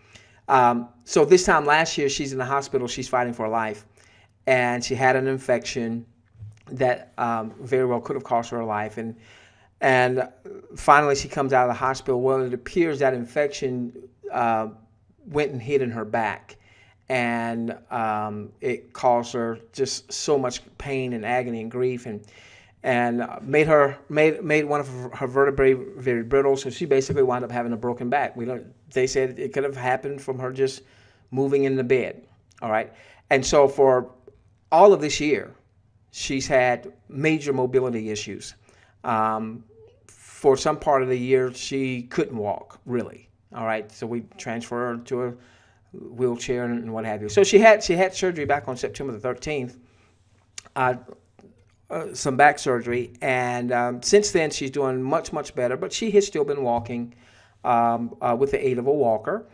So this time last year, she's in the hospital. She's fighting for her life. And she had an infection that very well could have cost her life. And finally, she comes out of the hospital. Well, it appears that infection went and hid in her back. And it caused her just so much pain and agony and grief, and made one of her vertebrae very brittle. So she basically wound up having a broken back. They said it could have happened from her just moving in the bed. All right. And so for all of this year, she's had major mobility issues. For some part of the year, she couldn't walk, really. All right. So we transferred her to a wheelchair and what have you. So she had surgery back on September the 13th, some back surgery. And since then, she's doing much, much better. But she has still been walking with the aid of a walker.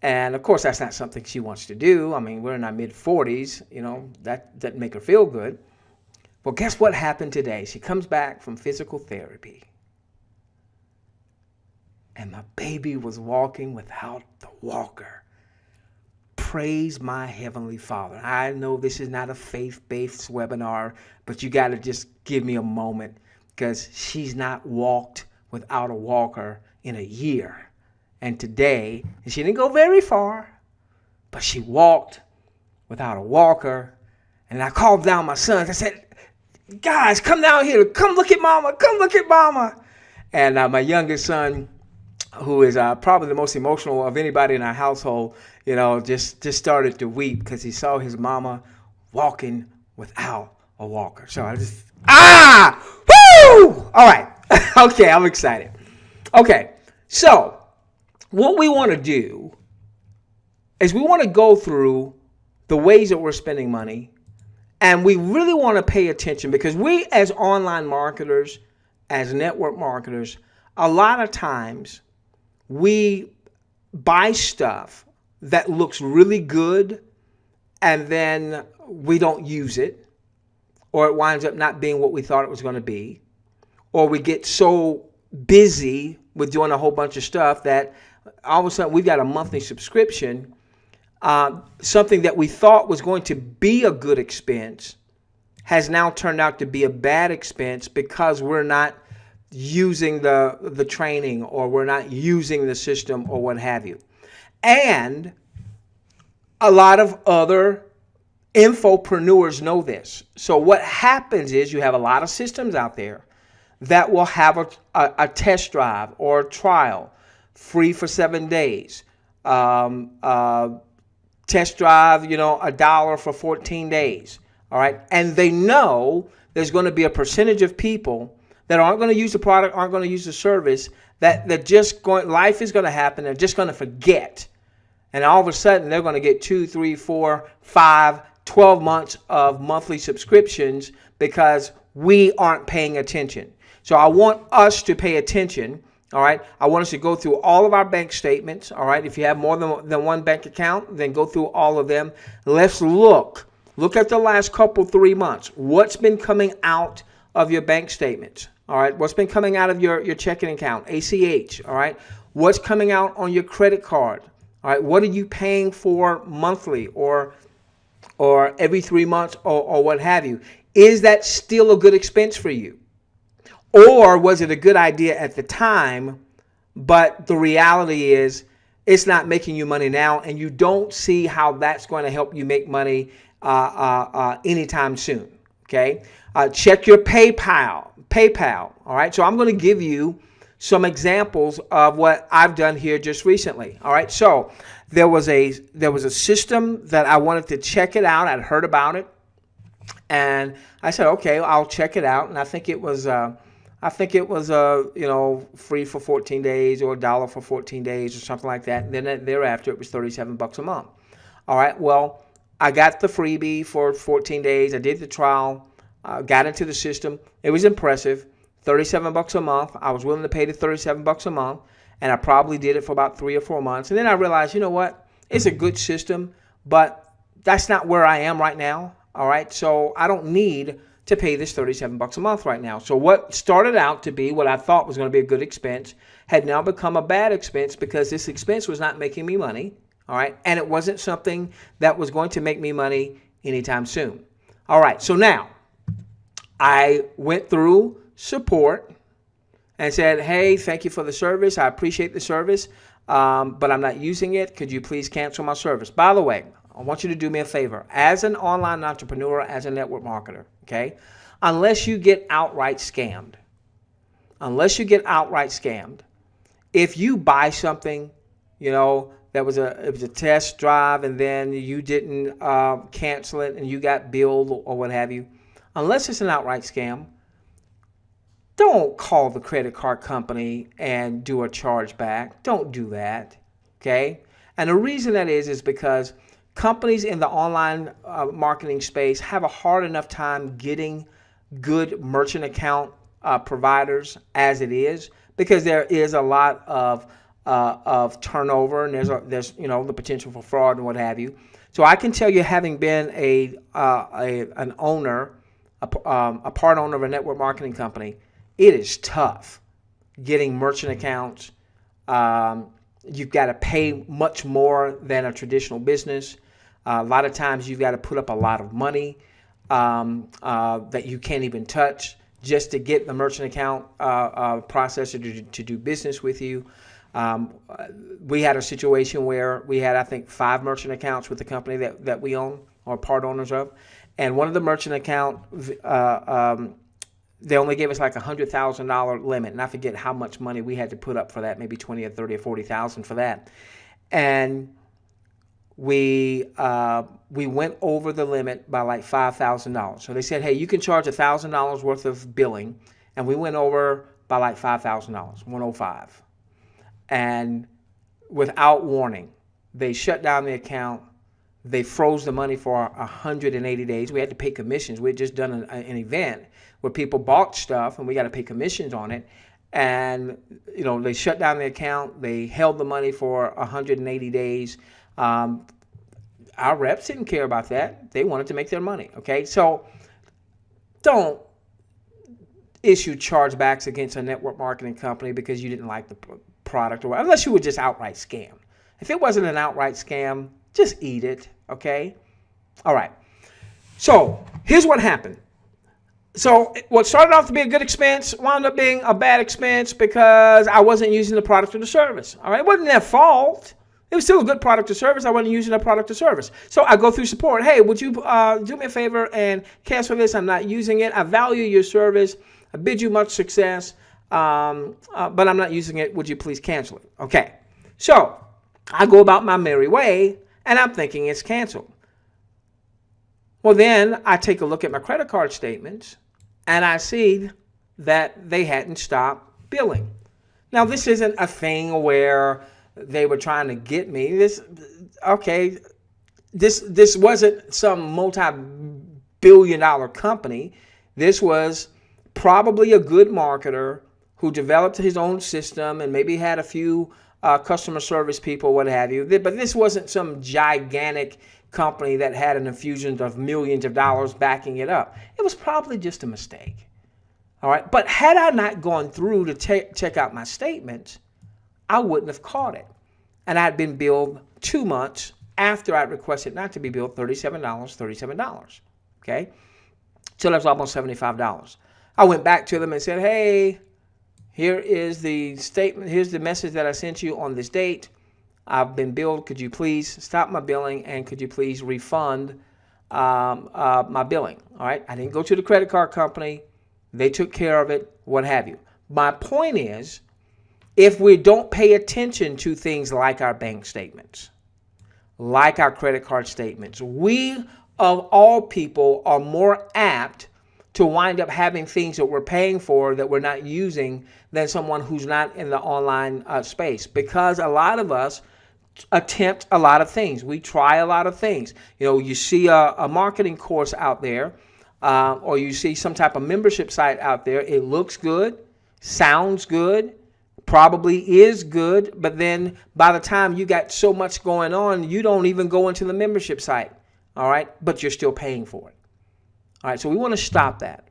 And, of course, that's not something she wants to do. I mean, we're in our mid-40s. That doesn't make her feel good. Well, guess what happened today? She comes back from physical therapy. And my baby was walking without the walker. Praise my Heavenly Father. I know this is not a faith-based webinar, but you got to just give me a moment, because she's not walked without a walker in a year. And today, and she didn't go very far, but she walked without a walker. And I called down my sons. I said, guys, come down here. Come look at mama. Come look at mama. And my youngest son, who is probably the most emotional of anybody in our household, just started to weep because he saw his mama walking without a walker. So I just, woo! All right. Okay, I'm excited. Okay, so what we want to do is we want to go through the ways that we're spending money, and we really want to pay attention because we as online marketers, as network marketers, a lot of times we buy stuff that looks really good and then we don't use it, or it winds up not being what we thought it was going to be, or we get so busy with doing a whole bunch of stuff that all of a sudden we've got a monthly subscription. Something that we thought was going to be a good expense has now turned out to be a bad expense because we're not using the training, or we're not using the system, or what have you. And a lot of other infopreneurs know this. So what happens is you have a lot of systems out there that will have a test drive or a trial, free for 7 days. Test drive, $1 for 14 days. All right. And they know there's going to be a percentage of people that aren't going to use the product, aren't going to use the service, that life is going to happen. They're just going to forget. And all of a sudden they're going to get 2, 3, 4, 5, 12 months of monthly subscriptions because we aren't paying attention. So I want us to pay attention. All right. I want us to go through all of our bank statements. All right. If you have more than one bank account, then go through all of them. Let's look at the last 3 months. What's been coming out of your bank statements? All right. What's been coming out of your checking account, ACH? All right. What's coming out on your credit card? All right. What are you paying for monthly or every 3 months or what have you? Is that still a good expense for you? Or was it a good idea at the time, but the reality is it's not making you money now, and you don't see how that's going to help you make money anytime soon, okay? Check your PayPal, all right? So I'm going to give you some examples of what I've done here just recently, all right? So there was a system that I wanted to check it out. I'd heard about it, and I said, okay, I'll check it out, and I think it was free for 14 days or $1 for 14 days or something like that. And then thereafter, it was $37 a month. All right. Well, I got the freebie for 14 days. I did the trial, got into the system. It was impressive. $37 a month. I was willing to pay the $37 a month, and I probably did it for about 3 or 4 months. And then I realized, you know what? It's a good system, but that's not where I am right now. All right. So I don't need to pay this $37 a month right now. So what started out to be what I thought was going to be a good expense had now become a bad expense because this expense was not making me money, all right? And it wasn't something that was going to make me money anytime soon. All right, so now I went through support and said, hey, thank you for the service. I appreciate the service, but I'm not using it. Could you please cancel my service? By the way, I want you to do me a favor. As an online entrepreneur, as a network marketer, okay, unless you get outright scammed, if you buy something, it was a test drive and then you didn't cancel it and you got billed or what have you, unless it's an outright scam, don't call the credit card company and do a chargeback. Don't do that, okay? And the reason that is because companies in the online marketing space have a hard enough time getting good merchant account providers as it is, because there is a lot of turnover and there's the potential for fraud and what have you. So I can tell you, having been an owner, a part owner of a network marketing company, it is tough getting merchant accounts. You've got to pay much more than a traditional business. A lot of times you've got to put up a lot of money that you can't even touch just to get the merchant account processor to do business with you. We had a situation where we had, I think, 5 merchant accounts with the company that we own or part owners of. And one of the merchant account, they only gave us like $100,000 limit. And I forget how much money we had to put up for that, maybe 20 or 30 or 40,000 for that. And we went over the limit by like $5,000. So they said, hey, you can charge $1,000 worth of billing. And we went over by like $5,000, 105. And without warning, they shut down the account. They froze the money for 180 days. We had to pay commissions. We had just done an event where people bought stuff and we got to pay commissions on it. And, they shut down the account. They held the money for 180 days. Our reps didn't care about that. They wanted to make their money. Okay. So don't issue chargebacks against a network marketing company because you didn't like the product, or unless you were just outright scam. If it wasn't an outright scam, just eat it. Okay. All right. So here's what happened. So what started off to be a good expense wound up being a bad expense because I wasn't using the product or the service. All right. It wasn't their fault. It was still a good product or service. I wasn't using a product or service. So I go through support. Hey, would you do me a favor and cancel this? I'm not using it. I value your service. I bid you much success, but I'm not using it. Would you please cancel it? Okay. So I go about my merry way, and I'm thinking it's canceled. Well, then I take a look at my credit card statements, and I see that they hadn't stopped billing. Now, this isn't a thing where they were trying to get me. This wasn't some multi-billion-dollar company. This was probably a good marketer who developed his own system and maybe had a few customer service people, what have you. But this wasn't some gigantic company that had an infusion of millions of dollars backing it up. It was probably just a mistake. All right. But had I not gone through to check out my statements, I wouldn't have caught it. And I'd been billed 2 months after I'd requested not to be billed $37. Okay. So that's almost $75. I went back to them and said, hey, here is the statement. Here's the message that I sent you on this date. I've been billed. Could you please stop my billing, and could you please refund my billing? All right. I didn't go to the credit card company. They took care of it, what have you. My point is, if we don't pay attention to things like our bank statements, like our credit card statements, we of all people are more apt to wind up having things that we're paying for that we're not using than someone who's not in the online space, because a lot of us attempt a lot of things. We try a lot of things. You see a marketing course out there, or you see some type of membership site out there. It looks good, sounds good, probably is good, but then by the time you got so much going on, you don't even go into the membership site. All right, but you're still paying for it. All right, so we want to stop that.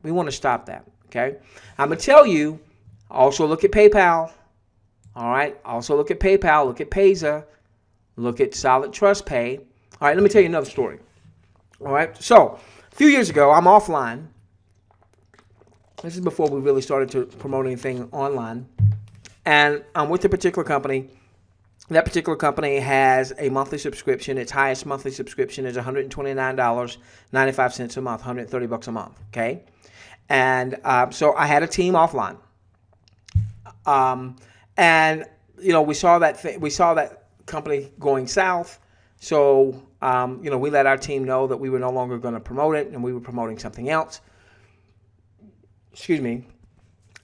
Okay, I'm gonna tell you. Also look at PayPal. All right, also look at PayPal. Look at Payza. Look at Solid Trust Pay. All right, let me tell you another story. All right, so a few years ago, I'm offline. This is before we really started to promote anything online, and I'm with a particular company. That particular company has a monthly subscription. Its highest monthly subscription is $129.95 a month, $130 a month. Okay, and so I had a team offline, and we saw that company going south. So we let our team know that we were no longer going to promote it, and we were promoting something else. Excuse me.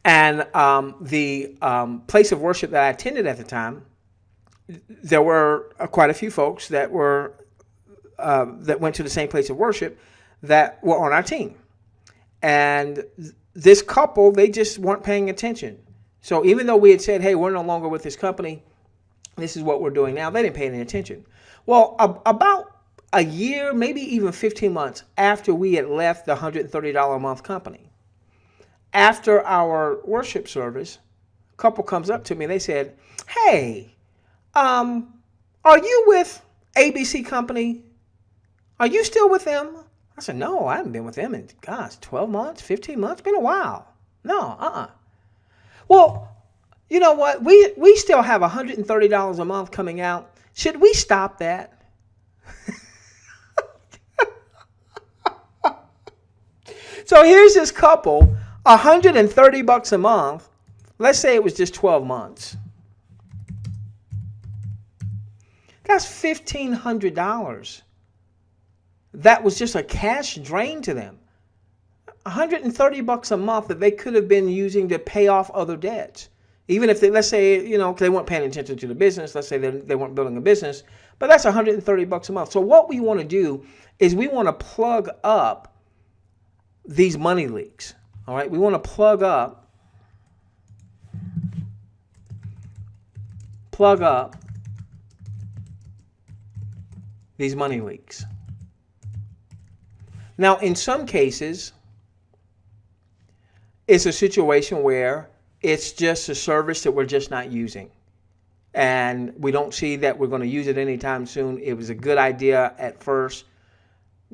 And the place of worship that I attended at the time, there were quite a few folks that went to the same place of worship that were on our team. And this couple, they just weren't paying attention. So even though we had said, hey, we're no longer with this company, this is what we're doing now, they didn't pay any attention. Well, about a year, maybe even 15 months after we had left the $130 a month company, after our worship service, a couple comes up to me and they said, hey, are you with ABC Company? Are you still with them? I said, no, I haven't been with them in, 12 months, 15 months, been a while. No, Well, You know what? We still have $130 a month coming out. Should we stop that? So here's this couple, $130 a month. Let's say it was just 12 months. That's $1,500. That was just a cash drain to them. $130 a month that they could have been using to pay off other debts. Even if they, let's say, they weren't paying attention to the business, let's say they weren't building a business, but that's $130 a month. So what we want to do is we want to plug up these money leaks. All right, we want to plug up these money leaks. Now, in some cases, it's a situation where it's just a service that we're just not using. And we don't see that we're going to use it anytime soon. It was a good idea at first.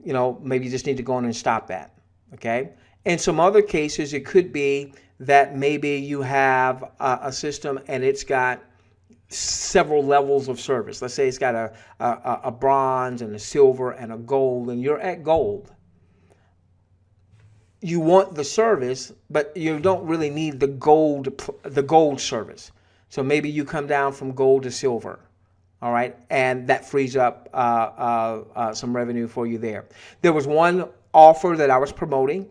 Maybe you just need to go in and stop that. Okay? In some other cases, it could be that maybe you have a system and it's got several levels of service. Let's say it's got a bronze and a silver and a gold, and you're at gold. You want the service, but you don't really need the gold service. So maybe you come down from gold to silver, all right, and that frees up some revenue for you there. There was one offer that I was promoting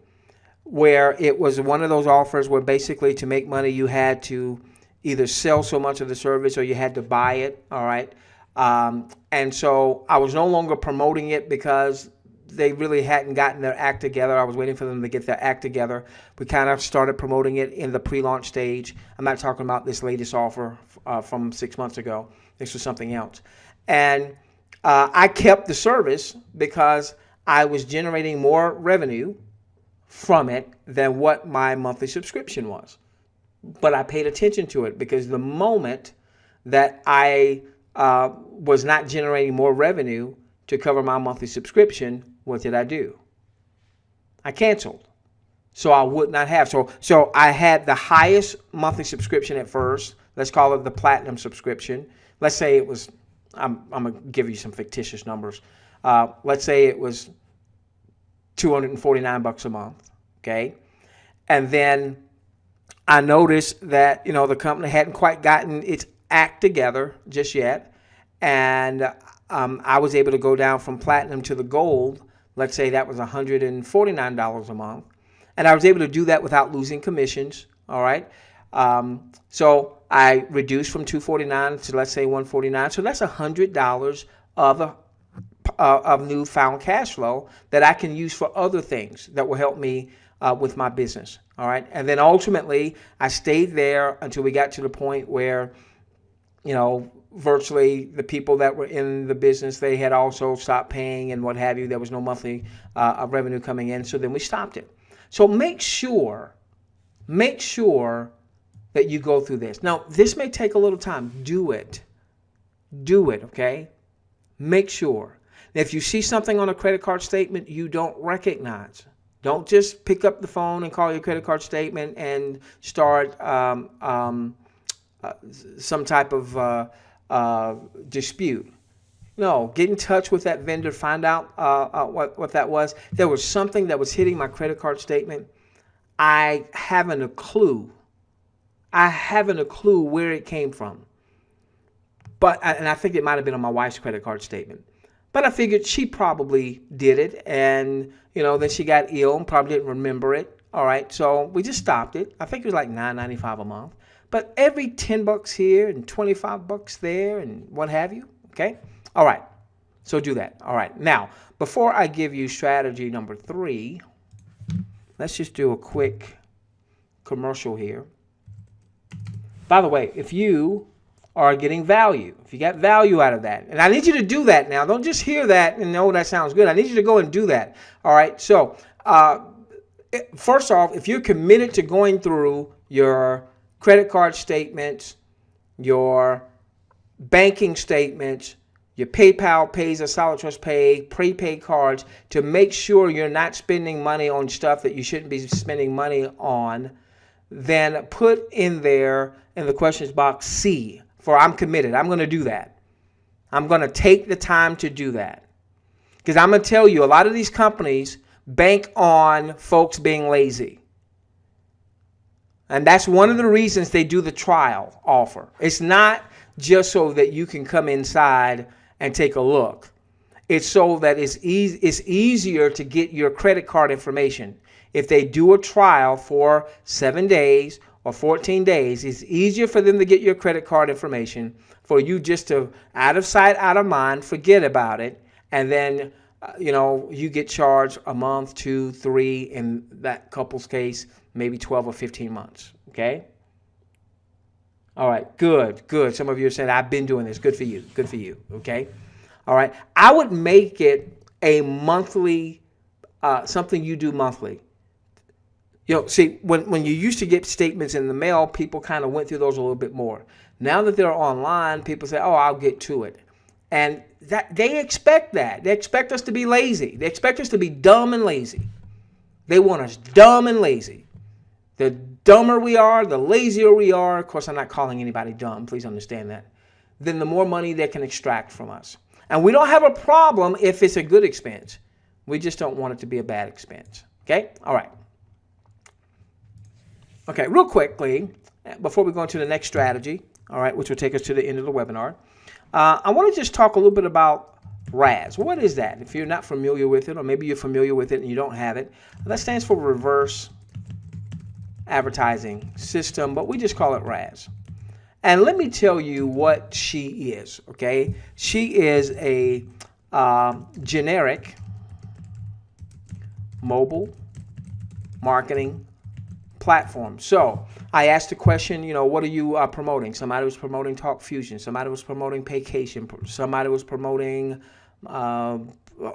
where it was one of those offers where basically to make money you had to either sell so much of the service or you had to buy it, all right. And so I was no longer promoting it because they really hadn't gotten their act together. I was waiting for them to get their act together. We kind of started promoting it in the pre-launch stage. I'm not talking about this latest offer from 6 months ago. This was something else. And I kept the service because I was generating more revenue from it than what my monthly subscription was. But I paid attention to it because the moment that I was not generating more revenue to cover my monthly subscription, what did I do? I canceled. So I would not have. So I had the highest monthly subscription at first. Let's call it the platinum subscription. Let's say it was, I'm going to give you some fictitious numbers. Let's say it was $249 a month. Okay. And then I noticed that, the company hadn't quite gotten its act together just yet. And I was able to go down from platinum to the gold. Let's say that was $149 a month. And I was able to do that without losing commissions. All right. So I reduced from $249 to, let's say, $149. So that's $100 of newfound cash flow that I can use for other things that will help me with my business. All right. And then ultimately, I stayed there until we got to the point where, virtually the people that were in the business, they had also stopped paying and what have you. There was no monthly revenue coming in. So then we stopped it. So make sure that you go through this. Now, this may take a little time. Do it. Okay? Make sure. If you see something on a credit card statement you don't recognize, don't just pick up the phone and call your credit card statement and start some type of dispute. No, get in touch with that vendor, find out what that was. There was something that was hitting my credit card statement. I haven't a clue where it came from. And I think it might have been on my wife's credit card statement. But I figured she probably did it, and then she got ill and probably didn't remember it. All right, so we just stopped it. I think it was like $9.95 a month. But every $10 here and $25 there and what have you. Okay. All right. So do that. All right. Now, before I give you strategy number 3, let's just do a quick commercial here. By the way, if you are getting value, if you got value out of that, and I need you to do that now. Don't just hear that and know that sounds good. I need you to go and do that. All right. So, first off, if you're committed to going through your credit card statements, your banking statements, your PayPal pays, or Solid Trust Pay, prepaid cards, to make sure you're not spending money on stuff that you shouldn't be spending money on, then put in there in the questions box C for I'm committed. I'm going to do that. I'm going to take the time to do that. Because I'm going to tell you, a lot of these companies bank on folks being lazy. And that's one of the reasons they do the trial offer. It's not just so that you can come inside and take a look. It's so that it's easier to get your credit card information. If they do a trial for 7 days or 14 days, it's easier for them to get your credit card information, for you just to, out of sight, out of mind, forget about it, and then you get charged a month, 2, 3, in that couple's case, maybe 12 or 15 months. Okay? All right, good. Some of you are saying, I've been doing this. Good for you. Okay? All right. I would make it a monthly, something you do monthly. See, when you used to get statements in the mail, people kind of went through those a little bit more. Now that they're online, people say, oh, I'll get to it. And that they expect that. They expect us to be lazy. They expect us to be dumb and lazy. They want us dumb and lazy. The dumber we are, the lazier we are. Of course, I'm not calling anybody dumb. Please understand that. Then the more money they can extract from us. And we don't have a problem if it's a good expense. We just don't want it to be a bad expense. Okay? All right. Okay, real quickly, before we go into the next strategy, all right, which will take us to the end of the webinar, I want to just talk a little bit about RAS. What is that? If you're not familiar with it, or maybe you're familiar with it and you don't have it, that stands for Reverse Advertising System, but we just call it RAS. And let me tell you what she is, okay? She is a generic mobile marketing platform. So I asked the question, what are you promoting? Somebody was promoting Talk Fusion. Somebody was promoting Paycation. Somebody was promoting a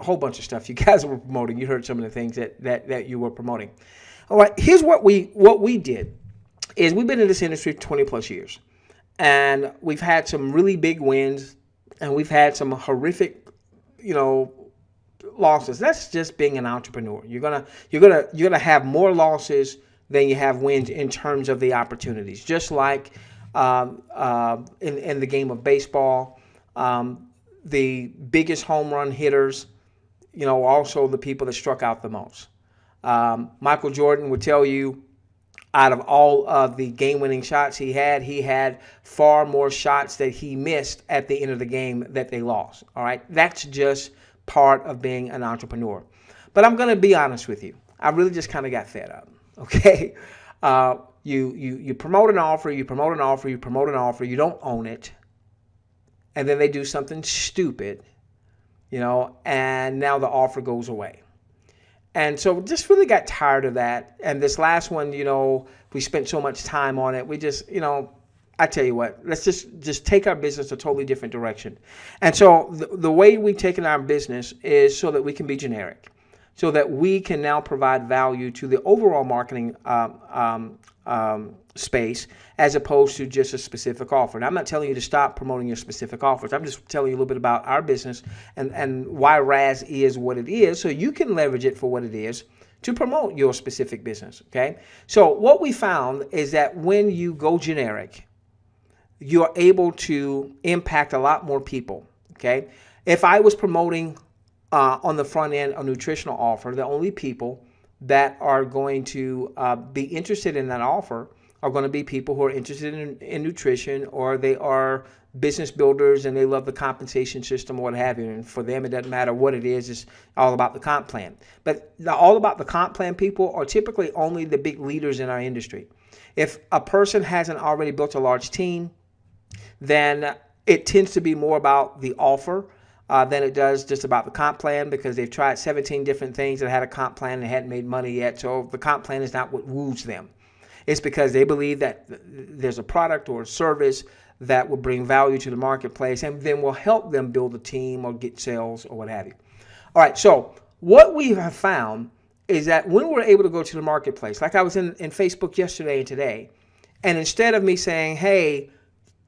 whole bunch of stuff you guys were promoting. You heard some of the things that you were promoting. All right, here's what we did is we've been in this industry 20 plus years. And we've had some really big wins, and we've had some horrific, losses. That's just being an entrepreneur. You're gonna have more losses than you have wins in terms of the opportunities. Just like in the game of baseball, the biggest home run hitters, also the people that struck out the most. Michael Jordan would tell you, out of all of the game-winning shots he had far more shots that he missed at the end of the game that they lost. All right, that's just part of being an entrepreneur. But I'm going to be honest with you. I really just kind of got fed up. Okay, you promote an offer, you don't own it, and then they do something stupid, and now the offer goes away. And so just really got tired of that. And this last one, we spent so much time on it. We just, I tell you what, let's just take our business a totally different direction. And so the way we've taken our business is so that we can be generic, so that we can now provide value to the overall marketing space, as opposed to just a specific offer. And I'm not telling you to stop promoting your specific offers. I'm just telling you a little bit about our business and why RAS is what it is, so you can leverage it for what it is to promote your specific business, okay? So what we found is that when you go generic, you're able to impact a lot more people, okay? If I was promoting on the front end a nutritional offer, the only people that are going to be interested in that offer are going to be people who are interested in nutrition, or they are business builders and they love the compensation system or what have you. And for them, it doesn't matter what it is. It's all about the comp plan. But the all about the comp plan people are typically only the big leaders in our industry. If a person hasn't already built a large team, then it tends to be more about the offer than it does just about the comp plan, because they've tried 17 different things that had a comp plan and hadn't made money yet. So the comp plan is not what woos them. It's because they believe that there's a product or a service that will bring value to the marketplace and then will help them build a team or get sales or what have you. All right, so what we have found is that when we're able to go to the marketplace, like I was in Facebook yesterday and today, and instead of me saying, hey,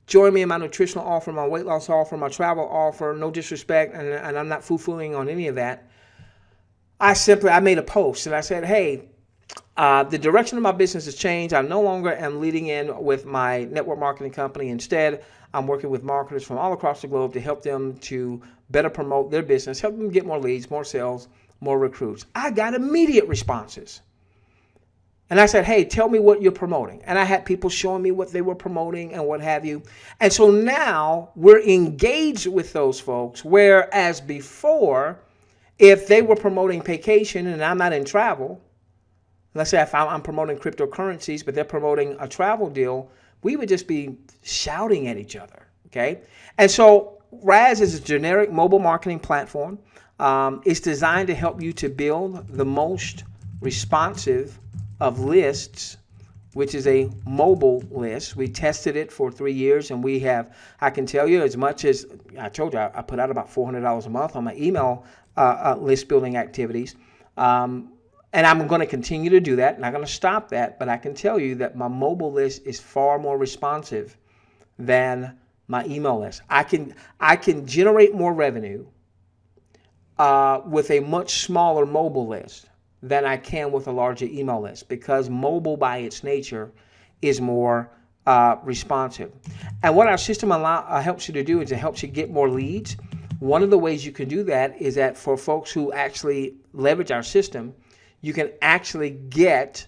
join me in my nutritional offer, my weight loss offer, my travel offer, no disrespect, and I'm not foo-fooing on any of that, I made a post and I said, hey, The direction of my business has changed. I no longer am leading in with my network marketing company. Instead, I'm working with marketers from all across the globe to help them to better promote their business, help them get more leads, more sales, more recruits. I got immediate responses. And I said, hey, tell me what you're promoting. And I had people showing me what they were promoting and what have you. And so now we're engaged with those folks, whereas before, if they were promoting vacation and I'm not in travel, let's say if I'm promoting cryptocurrencies, but they're promoting a travel deal, we would just be shouting at each other, okay? And so Raz is a generic mobile marketing platform. It's designed to help you to build the most responsive of lists, which is a mobile list. We tested it for 3 years, and we have, I can tell you, as much as I told you, I put out about $400 a month on my email list building activities. And I'm going to continue to do that. I'm not going to stop that, but I can tell you that my mobile list is far more responsive than my email list. I can generate more revenue with a much smaller mobile list than I can with a larger email list, because mobile by its nature is more responsive. And what our system helps you to do is it helps you get more leads. One of the ways you can do that is that for folks who actually leverage our system, you can actually get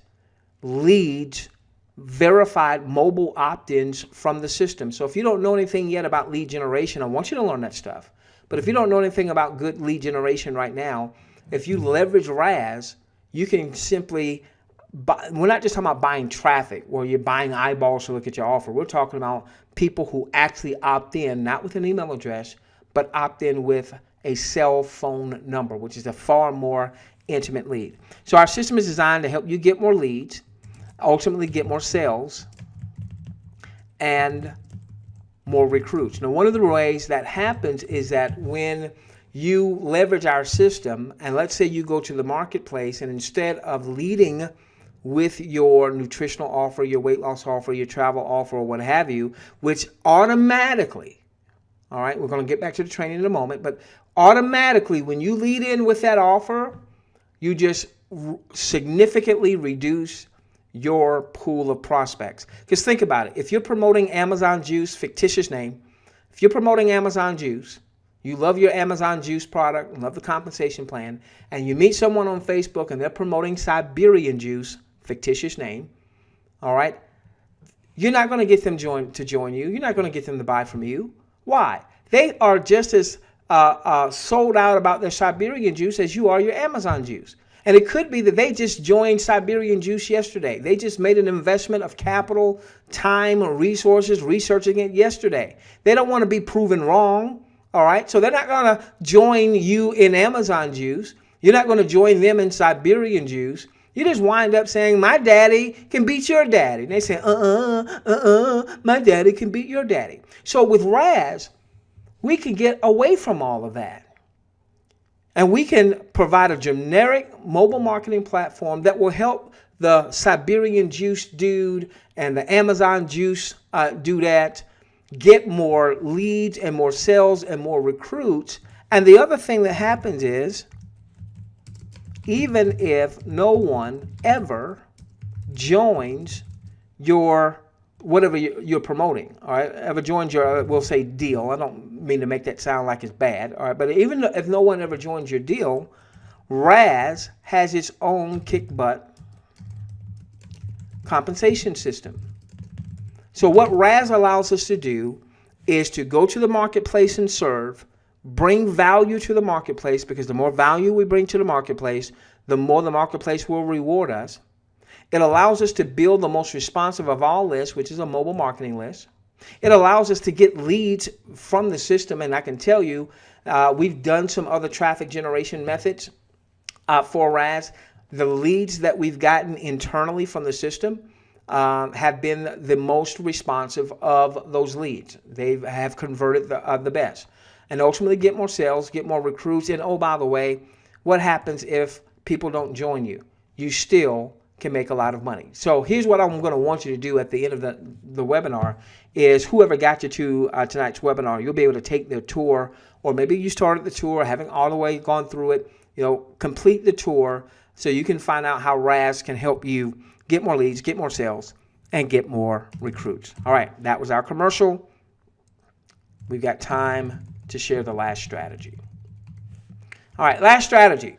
leads, verified mobile opt-ins from the system. So if you don't know anything yet about lead generation, I want you to learn that stuff. But if you don't know anything about good lead generation right now, if you leverage Raz, you can simply buy. We're not just talking about buying traffic where you're buying eyeballs to look at your offer. We're talking about people who actually opt in, not with an email address, but opt in with a cell phone number, which is a far more intimate lead. So our system is designed to help you get more leads, ultimately get more sales, and more recruits. Now, one of the ways that happens is that when you leverage our system, and let's say you go to the marketplace, and instead of leading with your nutritional offer, your weight loss offer, your travel offer, or what have you, which automatically, all right, we're going to get back to the training in a moment, but automatically when you lead in with that offer, you just significantly reduce your pool of prospects. Because think about it. If you're promoting Amazon Juice, fictitious name, if you're promoting Amazon Juice, you love your Amazon Juice product, love the compensation plan, and you meet someone on Facebook and they're promoting Siberian Juice, fictitious name, all right, you're not going to get them to join you. You're not going to get them to buy from you. Why? They are just as sold out about their Siberian Juice as you are your Amazon Juice. And it could be that they just joined Siberian Juice yesterday. They just made an investment of capital, time, resources, researching it yesterday. They don't want to be proven wrong. All right, so they're not going to join you in Amazon Juice. You're not going to join them in Siberian Juice. You just wind up saying, my daddy can beat your daddy. And they say, my daddy can beat your daddy. So with Raz, we can get away from all of that. And we can provide a generic mobile marketing platform that will help the Siberian Juice dude and the Amazon Juice dudette get more leads and more sales and more recruits. And the other thing that happens is, even if no one ever joins your whatever you're promoting, all right, ever joins your, we'll say, deal. I don't mean to make that sound like it's bad, all right, but even if no one ever joins your deal, Raz has its own kick butt compensation system. So what Raz allows us to do is to go to the marketplace and serve, bring value to the marketplace, because the more value we bring to the marketplace, the more the marketplace will reward us. It allows us to build the most responsive of all lists, which is a mobile marketing list. It allows us to get leads from the system, and I can tell you, we've done some other traffic generation methods for Raz. The leads that we've gotten internally from the system have been the most responsive of those leads. They have converted the best. And ultimately get more sales, get more recruits. And oh, by the way, what happens if people don't join you? You still can make a lot of money. So here's what I'm going to want you to do at the end of the webinar is whoever got you to tonight's webinar, you'll be able to take their tour, or maybe you started the tour, having all the way gone through it, complete the tour. so you can find out how Raz can help you get more leads, get more sales, and get more recruits. All right, that was our commercial. We've got time to share the last strategy. All right, last strategy.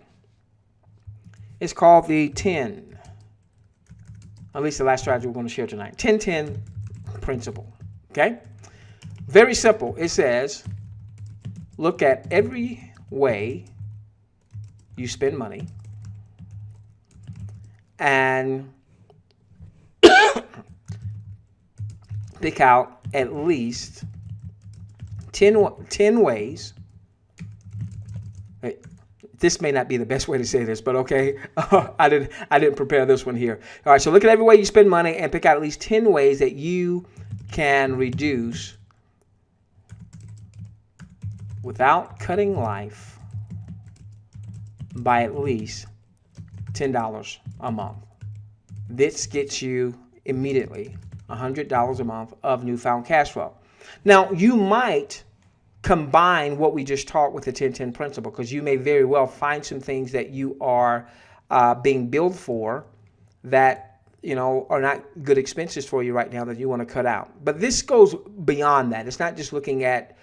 It's called the 10, at least the last strategy we're going to share tonight, 10-10 principle, okay? Very simple. It says, look at every way you spend money and pick out at least 10 ways. This may not be the best way to say this, but okay. I didn't prepare this one here. All right, so look at every way you spend money and pick out at least 10 ways that you can reduce without cutting life by at least $10 a month. This gets you immediately $100 a month of newfound cash flow. Now, you might combine what we just taught with the 10-10 principle, because you may very well find some things that you are being billed for that are not good expenses for you right now that you want to cut out. But this goes beyond that. It's not just looking at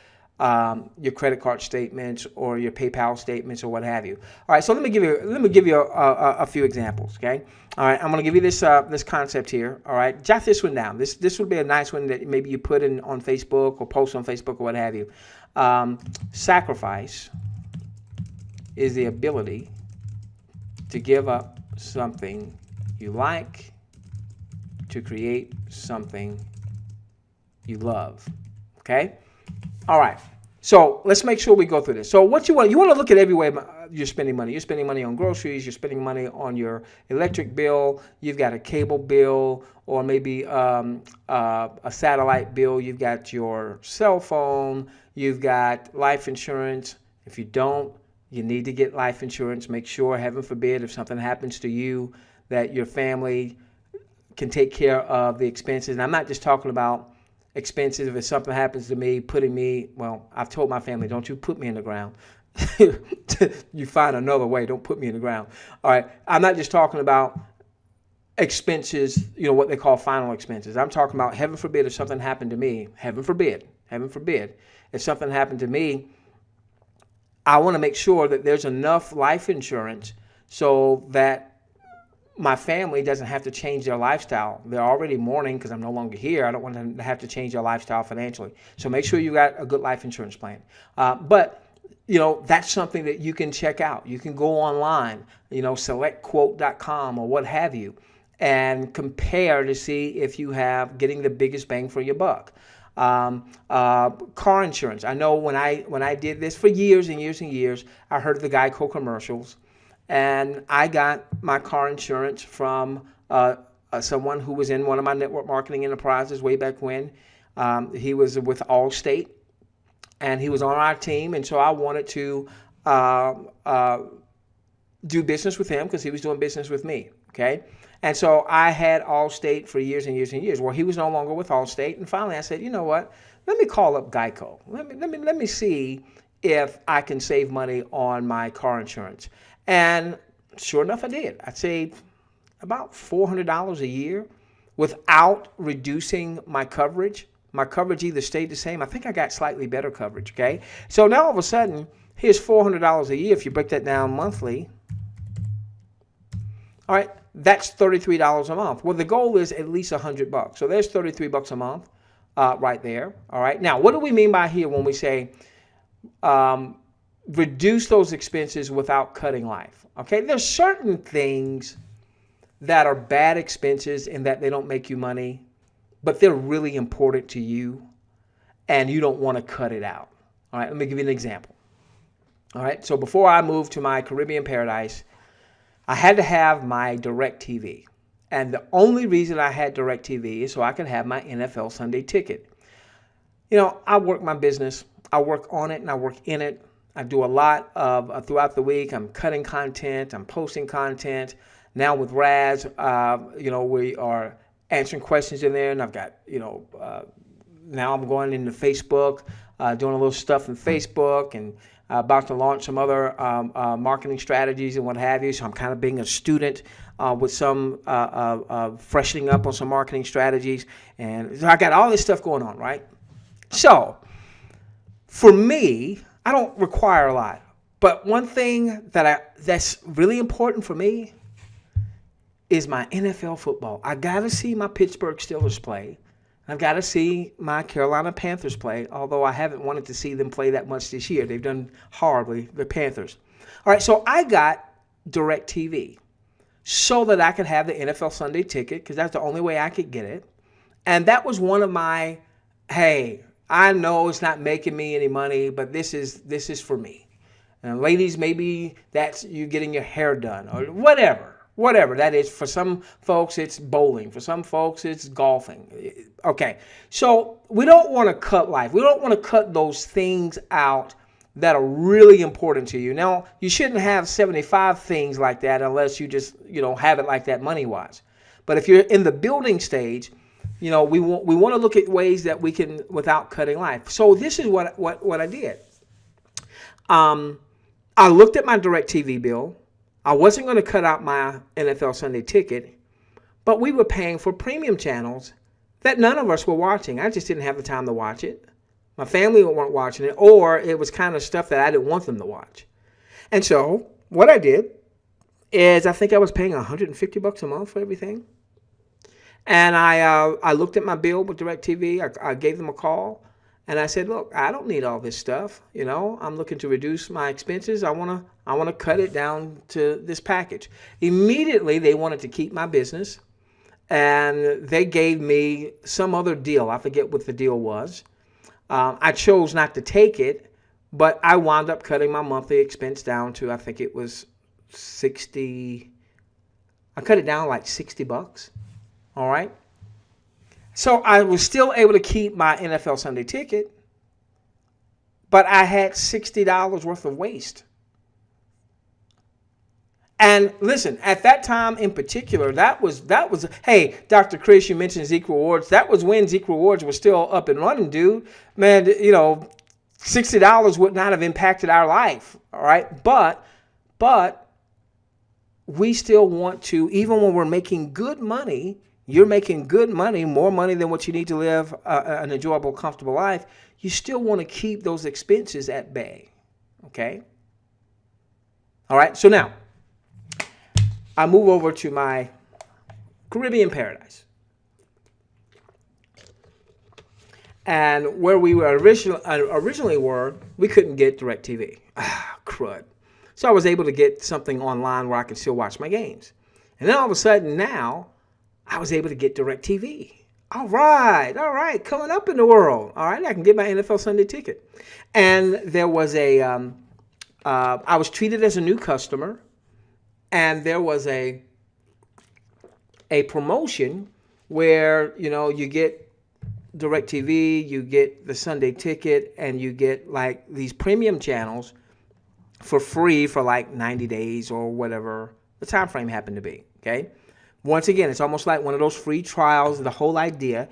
your credit card statements or your PayPal statements or what have you. All right, so let me give you a few examples. Okay. All right, I'm going to give you this concept here. All right, jot this one down. This would be a nice one that maybe you put in on Facebook or post on Facebook or what have you. Sacrifice is the ability to give up something you like to create something you love. Okay? All right. So let's make sure we go through this. So what you want to look at every way you're spending money. You're spending money on groceries. You're spending money on your electric bill. You've got a cable bill, or maybe a satellite bill. You've got your cell phone. You've got life insurance. If you don't, you need to get life insurance. Make sure, heaven forbid, if something happens to you, that your family can take care of the expenses. And I'm not just talking about expenses. If something happens to me, I've told my family, don't you put me in the ground. You find another way. Don't put me in the ground. All right. I'm not just talking about expenses, what they call final expenses. I'm talking about, heaven forbid, if something happened to me, heaven forbid, if something happened to me, I want to make sure that there's enough life insurance so that my family doesn't have to change their lifestyle. They're already mourning because I'm no longer here. I don't want them to have to change their lifestyle financially. So make sure you got a good life insurance plan. But that's something that you can check out. You can go online, selectquote.com or what have you, and compare to see if you have getting the biggest bang for your buck. Car insurance. I know when I did this for years and years and years, I heard the Geico commercials. And I got my car insurance from someone who was in one of my network marketing enterprises way back when. He was with Allstate, and he was on our team. And so I wanted to do business with him because he was doing business with me. Okay. And so I had Allstate for years and years and years. Well, he was no longer with Allstate. And finally I said, you know what? Let me call up Geico. Let me see if I can save money on my car insurance. And sure enough, I did. I saved about $400 a year without reducing my coverage. My coverage either stayed the same. I think I got slightly better coverage, okay? So now all of a sudden, here's $400 a year. If you break that down monthly, all right, that's $33 a month. Well, the goal is at least $100. So there's $33 a month right there, all right? Now, what do we mean by here when we say reduce those expenses without cutting life? Okay, there's certain things that are bad expenses in that they don't make you money, but they're really important to you and you don't want to cut it out. All right, let me give you an example. All right, so before I moved to my Caribbean paradise, I had to have my DirecTV. And the only reason I had DirecTV is so I could have my NFL Sunday ticket. I work my business. I work on it and I work in it. I do a lot of throughout the week. I'm cutting content. I'm posting content. Now with Raz, we are answering questions in there, and I've got now I'm going into Facebook, doing a little stuff in Facebook, and about to launch some other marketing strategies and what have you. So I'm kind of being a student with some freshening up on some marketing strategies. And so I got all this stuff going on, right? So for me, I don't require a lot. But one thing that's really important for me is my NFL football. I got to see my Pittsburgh Steelers play. I've got to see my Carolina Panthers play, although I haven't wanted to see them play that much this year. They've done horribly, the Panthers. All right, so I got DirecTV so that I could have the NFL Sunday ticket, because that's the only way I could get it. And that was one of my, hey, I know it's not making me any money, but this is for me. And ladies, maybe that's you getting your hair done or whatever that is. For some folks, it's bowling. For some folks, it's golfing. Okay, so we don't want to cut life. We don't want to cut those things out that are really important to you. Now, you shouldn't have 75 things like that unless you just, have it like that money-wise. But if you're in the building stage, we want to look at ways that we can without cutting life. So this is what I did. I looked at my DirecTV bill. I wasn't going to cut out my NFL Sunday ticket, but we were paying for premium channels that none of us were watching. I just didn't have the time to watch it. My family weren't watching it, or it was kind of stuff that I didn't want them to watch. And so what I did is I think I was paying $150 a month for everything. And I looked at my bill with DirecTV. I gave them a call. And I said, look, I don't need all this stuff. I'm looking to reduce my expenses. I want to cut it down to this package. Immediately, they wanted to keep my business, and they gave me some other deal. I forget what the deal was. I chose not to take it, but I wound up cutting my monthly expense down to, I think it was 60. I cut it down like $60. All right. So I was still able to keep my NFL Sunday ticket, but I had $60 worth of waste. And listen, at that time in particular, that was, hey, Dr. Chris, you mentioned Zeke Rewards. That was when Zeke Rewards was still up and running, dude. Man, $60 would not have impacted our life, all right? But we still want to, even when we're making good money, you're making good money, more money than what you need to live an enjoyable, comfortable life, you still want to keep those expenses at bay, okay? All right, so now, I move over to my Caribbean paradise. And where we were originally were, we couldn't get DirecTV. Crud. So I was able to get something online where I could still watch my games. And then all of a sudden now, I was able to get DirecTV. All right, coming up in the world. All right, I can get my NFL Sunday ticket. And there was I was treated as a new customer, and there was a promotion where, you get DirecTV, you get the Sunday ticket, and you get like these premium channels for free for like 90 days or whatever the time frame happened to be, okay? Once again, it's almost like one of those free trials. The whole idea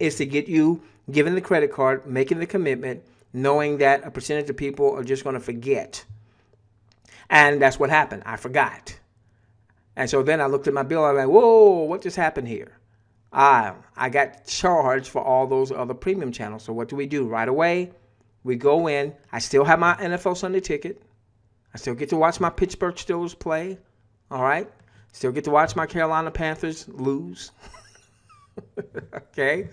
is to get you giving the credit card, making the commitment, knowing that a percentage of people are just going to forget. And that's what happened. I forgot. And so then I looked at my bill. I was like, whoa, what just happened here? I got charged for all those other premium channels. So what do? Right away, we go in. I still have my NFL Sunday ticket. I still get to watch my Pittsburgh Steelers play. All right. Still get to watch my Carolina Panthers lose, okay,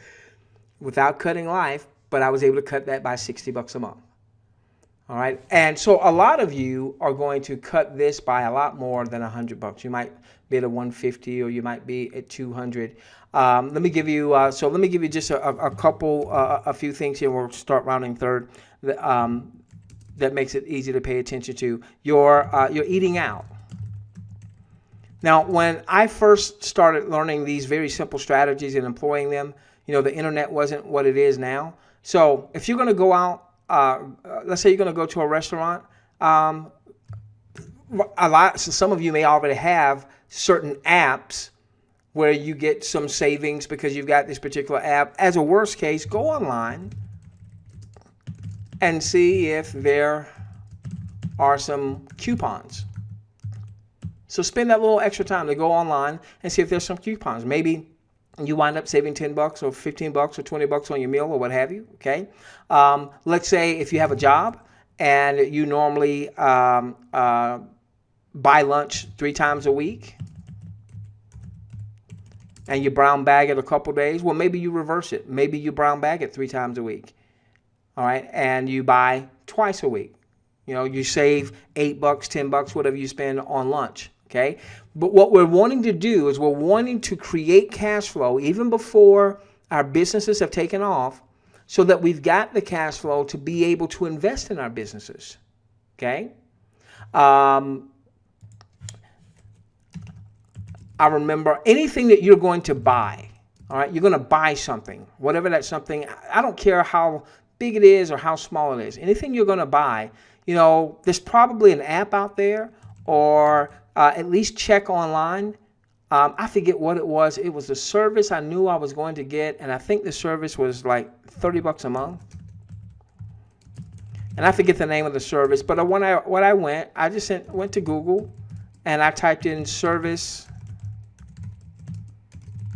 without cutting life, but I was able to cut that by $60 a month. All right, and so a lot of you are going to cut this by a lot more than $100. You might be at a 150, or you might be at 200. Let me give you just a few things here. We'll start rounding third. That makes it easy to pay attention to. You're eating out. Now, when I first started learning these very simple strategies and employing them, the internet wasn't what it is now. So if you're going to go out, let's say you're going to go to a restaurant, some of you may already have certain apps where you get some savings because you've got this particular app. As a worst case, go online and see if there are some coupons. So spend that little extra time to go online and see if there's some coupons. Maybe you wind up saving $10 or $15 or $20 on your meal or what have you, okay? Let's say if you have a job and you normally buy lunch 3 times a week and you brown bag it a couple days, well, maybe you reverse it. Maybe you brown bag it 3 times a week, all right? And you buy twice a week. You know, you save $8, $10, whatever you spend on lunch. Okay, but what we're wanting to do is we're wanting to create cash flow even before our businesses have taken off, so that we've got the cash flow to be able to invest in our businesses. Okay, I remember anything that you're going to buy. All right, you're going to buy something, whatever that something. I don't care how big it is or how small it is. Anything you're going to buy, you know, there's probably an app out there, or at least check online. I forget what it was. It was a service I knew I was going to get, and I think the service was like $30 a month. And I forget the name of the service, but I went to Google and I typed in service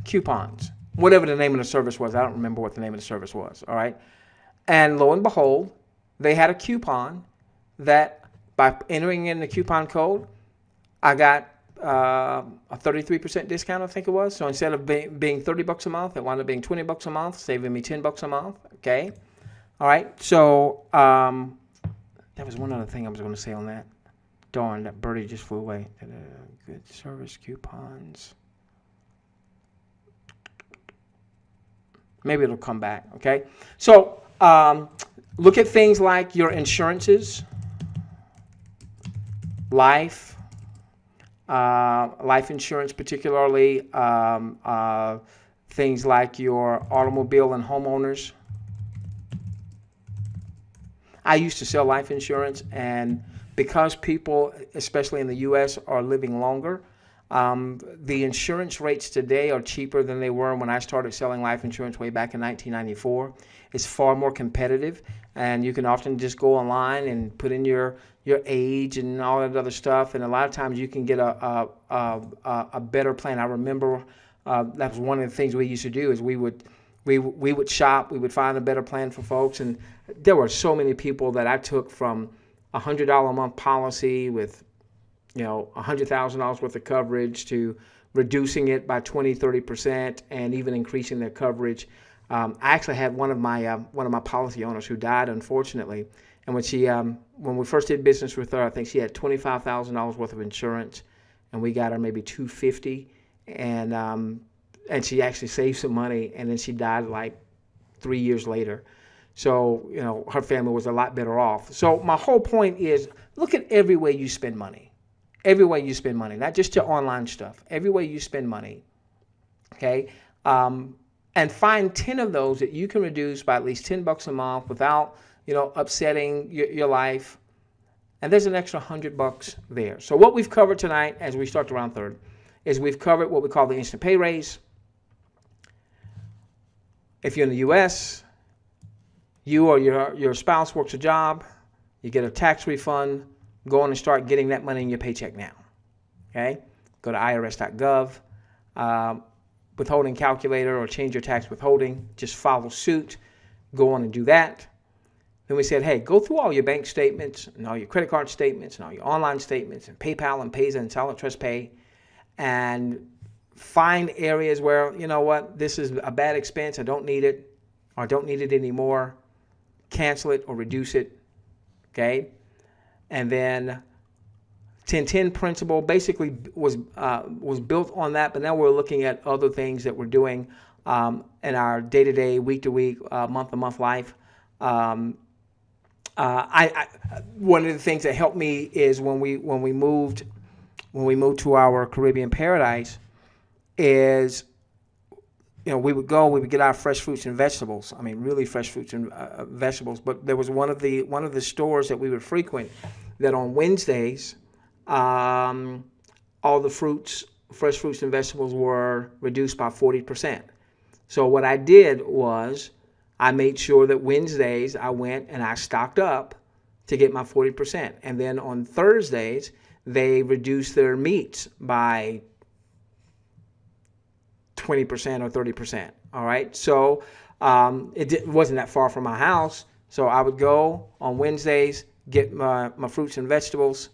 coupons, whatever the name of the service was. I don't remember what the name of the service was. All right, and lo and behold, they had a coupon that by entering in the coupon code, I got a 33% discount, I think it was. So instead of being $30 a month, it wound up being $20 a month, saving me $10 a month. Okay. All right. So that was one other thing I was going to say on that. Darn, that birdie just flew away. Good service coupons. Maybe it'll come back. Okay. So look at things like your insurances, life insurance, particularly things like your automobile and homeowners. I used to sell life insurance, and because people, especially in the U.S., are living longer, the insurance rates today are cheaper than they were when I started selling life insurance way back in 1994. It's far more competitive, and you can often just go online and put in your age and all that other stuff, and a lot of times you can get a better plan. I remember that was one of the things we used to do is we would shop, we would find a better plan for folks, and there were so many people that I took from $100 a month policy with, you know, $100,000 worth of coverage to reducing it by 20-30% and even increasing their coverage. I actually had one of my policy owners who died, unfortunately, and when we first did business with her, I think she had $25,000 worth of insurance, and we got her maybe $250, and she actually saved some money, and then she died like 3 years later. So, you know, her family was a lot better off. So my whole point is, look at every way you spend money. Every way you spend money, not just your online stuff. Every way you spend money, okay? And find 10 of those that you can reduce by at least $10 a month without, you know, upsetting your life. And there's an extra $100 there. So what we've covered tonight, as we start to round third, is we've covered what we call the instant pay raise. If you're in the U.S., you or your spouse works a job, you get a tax refund, go on and start getting that money in your paycheck now. Okay? Go to IRSgov, withholding calculator, or change your tax withholding. Just follow suit. Go on and do that. Then we said, hey, go through all your bank statements and all your credit card statements and all your online statements and PayPal and Payza and Silent Trust Pay, and find areas where, you know what, this is a bad expense, I don't need it, or I don't need it anymore. Cancel it or reduce it, okay? And then 10-10 principle basically was built on that, but now we're looking at other things that we're doing in our day-to-day, week-to-week, month-to-month life. One of the things that helped me is when we moved to our Caribbean paradise, is, you know, we would get our fresh fruits and vegetables. I mean, really fresh fruits and vegetables. But there was one of the stores that we would frequent that on Wednesdays, all the fruits fresh fruits and vegetables were reduced by 40%. So what I did was I made sure that Wednesdays I went and I stocked up to get my 40%. And then on Thursdays, they reduced their meats by 20% or 30%. All right. So it wasn't that far from my house. So I would go on Wednesdays, get my fruits and vegetables.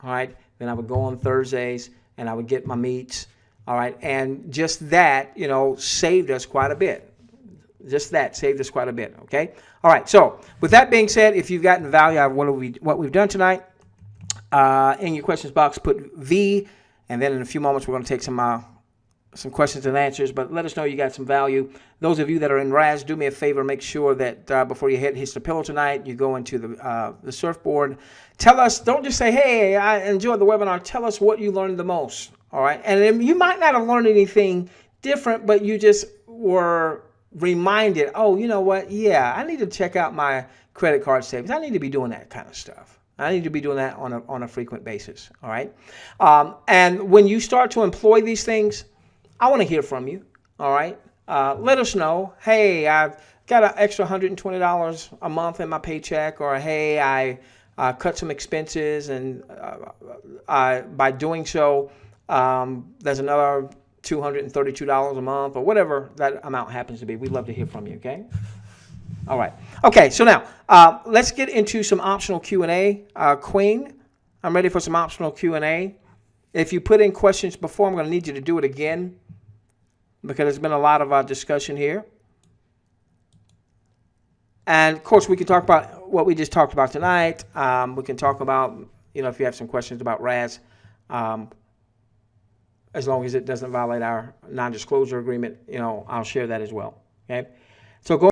All right. Then I would go on Thursdays and I would get my meats. All right. And just that, saved us quite a bit. Just that saved us quite a bit. Okay. All right. So with that being said, if you've gotten value out of what we've done tonight, in your questions box, put V, and then in a few moments, we're going to take some questions and answers, but let us know you got some value. Those of you that are in RAS, do me a favor, make sure that before you hit the pillow tonight, you go into the surfboard. Tell us, don't just say, hey, I enjoyed the webinar. Tell us what you learned the most, all right? And then you might not have learned anything different, but you just were reminded, oh, you know what? Yeah, I need to check out my credit card savings. I need to be doing that kind of stuff. I need to be doing that on a frequent basis, all right? And when you start to employ these things, I want to hear from you, all right? Let us know, hey, I've got an extra $120 a month in my paycheck, or hey, I cut some expenses, and by doing so, there's another $232 a month, or whatever that amount happens to be. We'd love to hear from you, okay? All right. Okay, so now let's get into some optional Q&A. Queen, I'm ready for some optional Q&A. If you put in questions before, I'm going to need you to do it again, because there's been a lot of discussion here. And, of course, we can talk about what we just talked about tonight. We can talk about, if you have some questions about RAS, as long as it doesn't violate our non-disclosure agreement, I'll share that as well. Okay? So go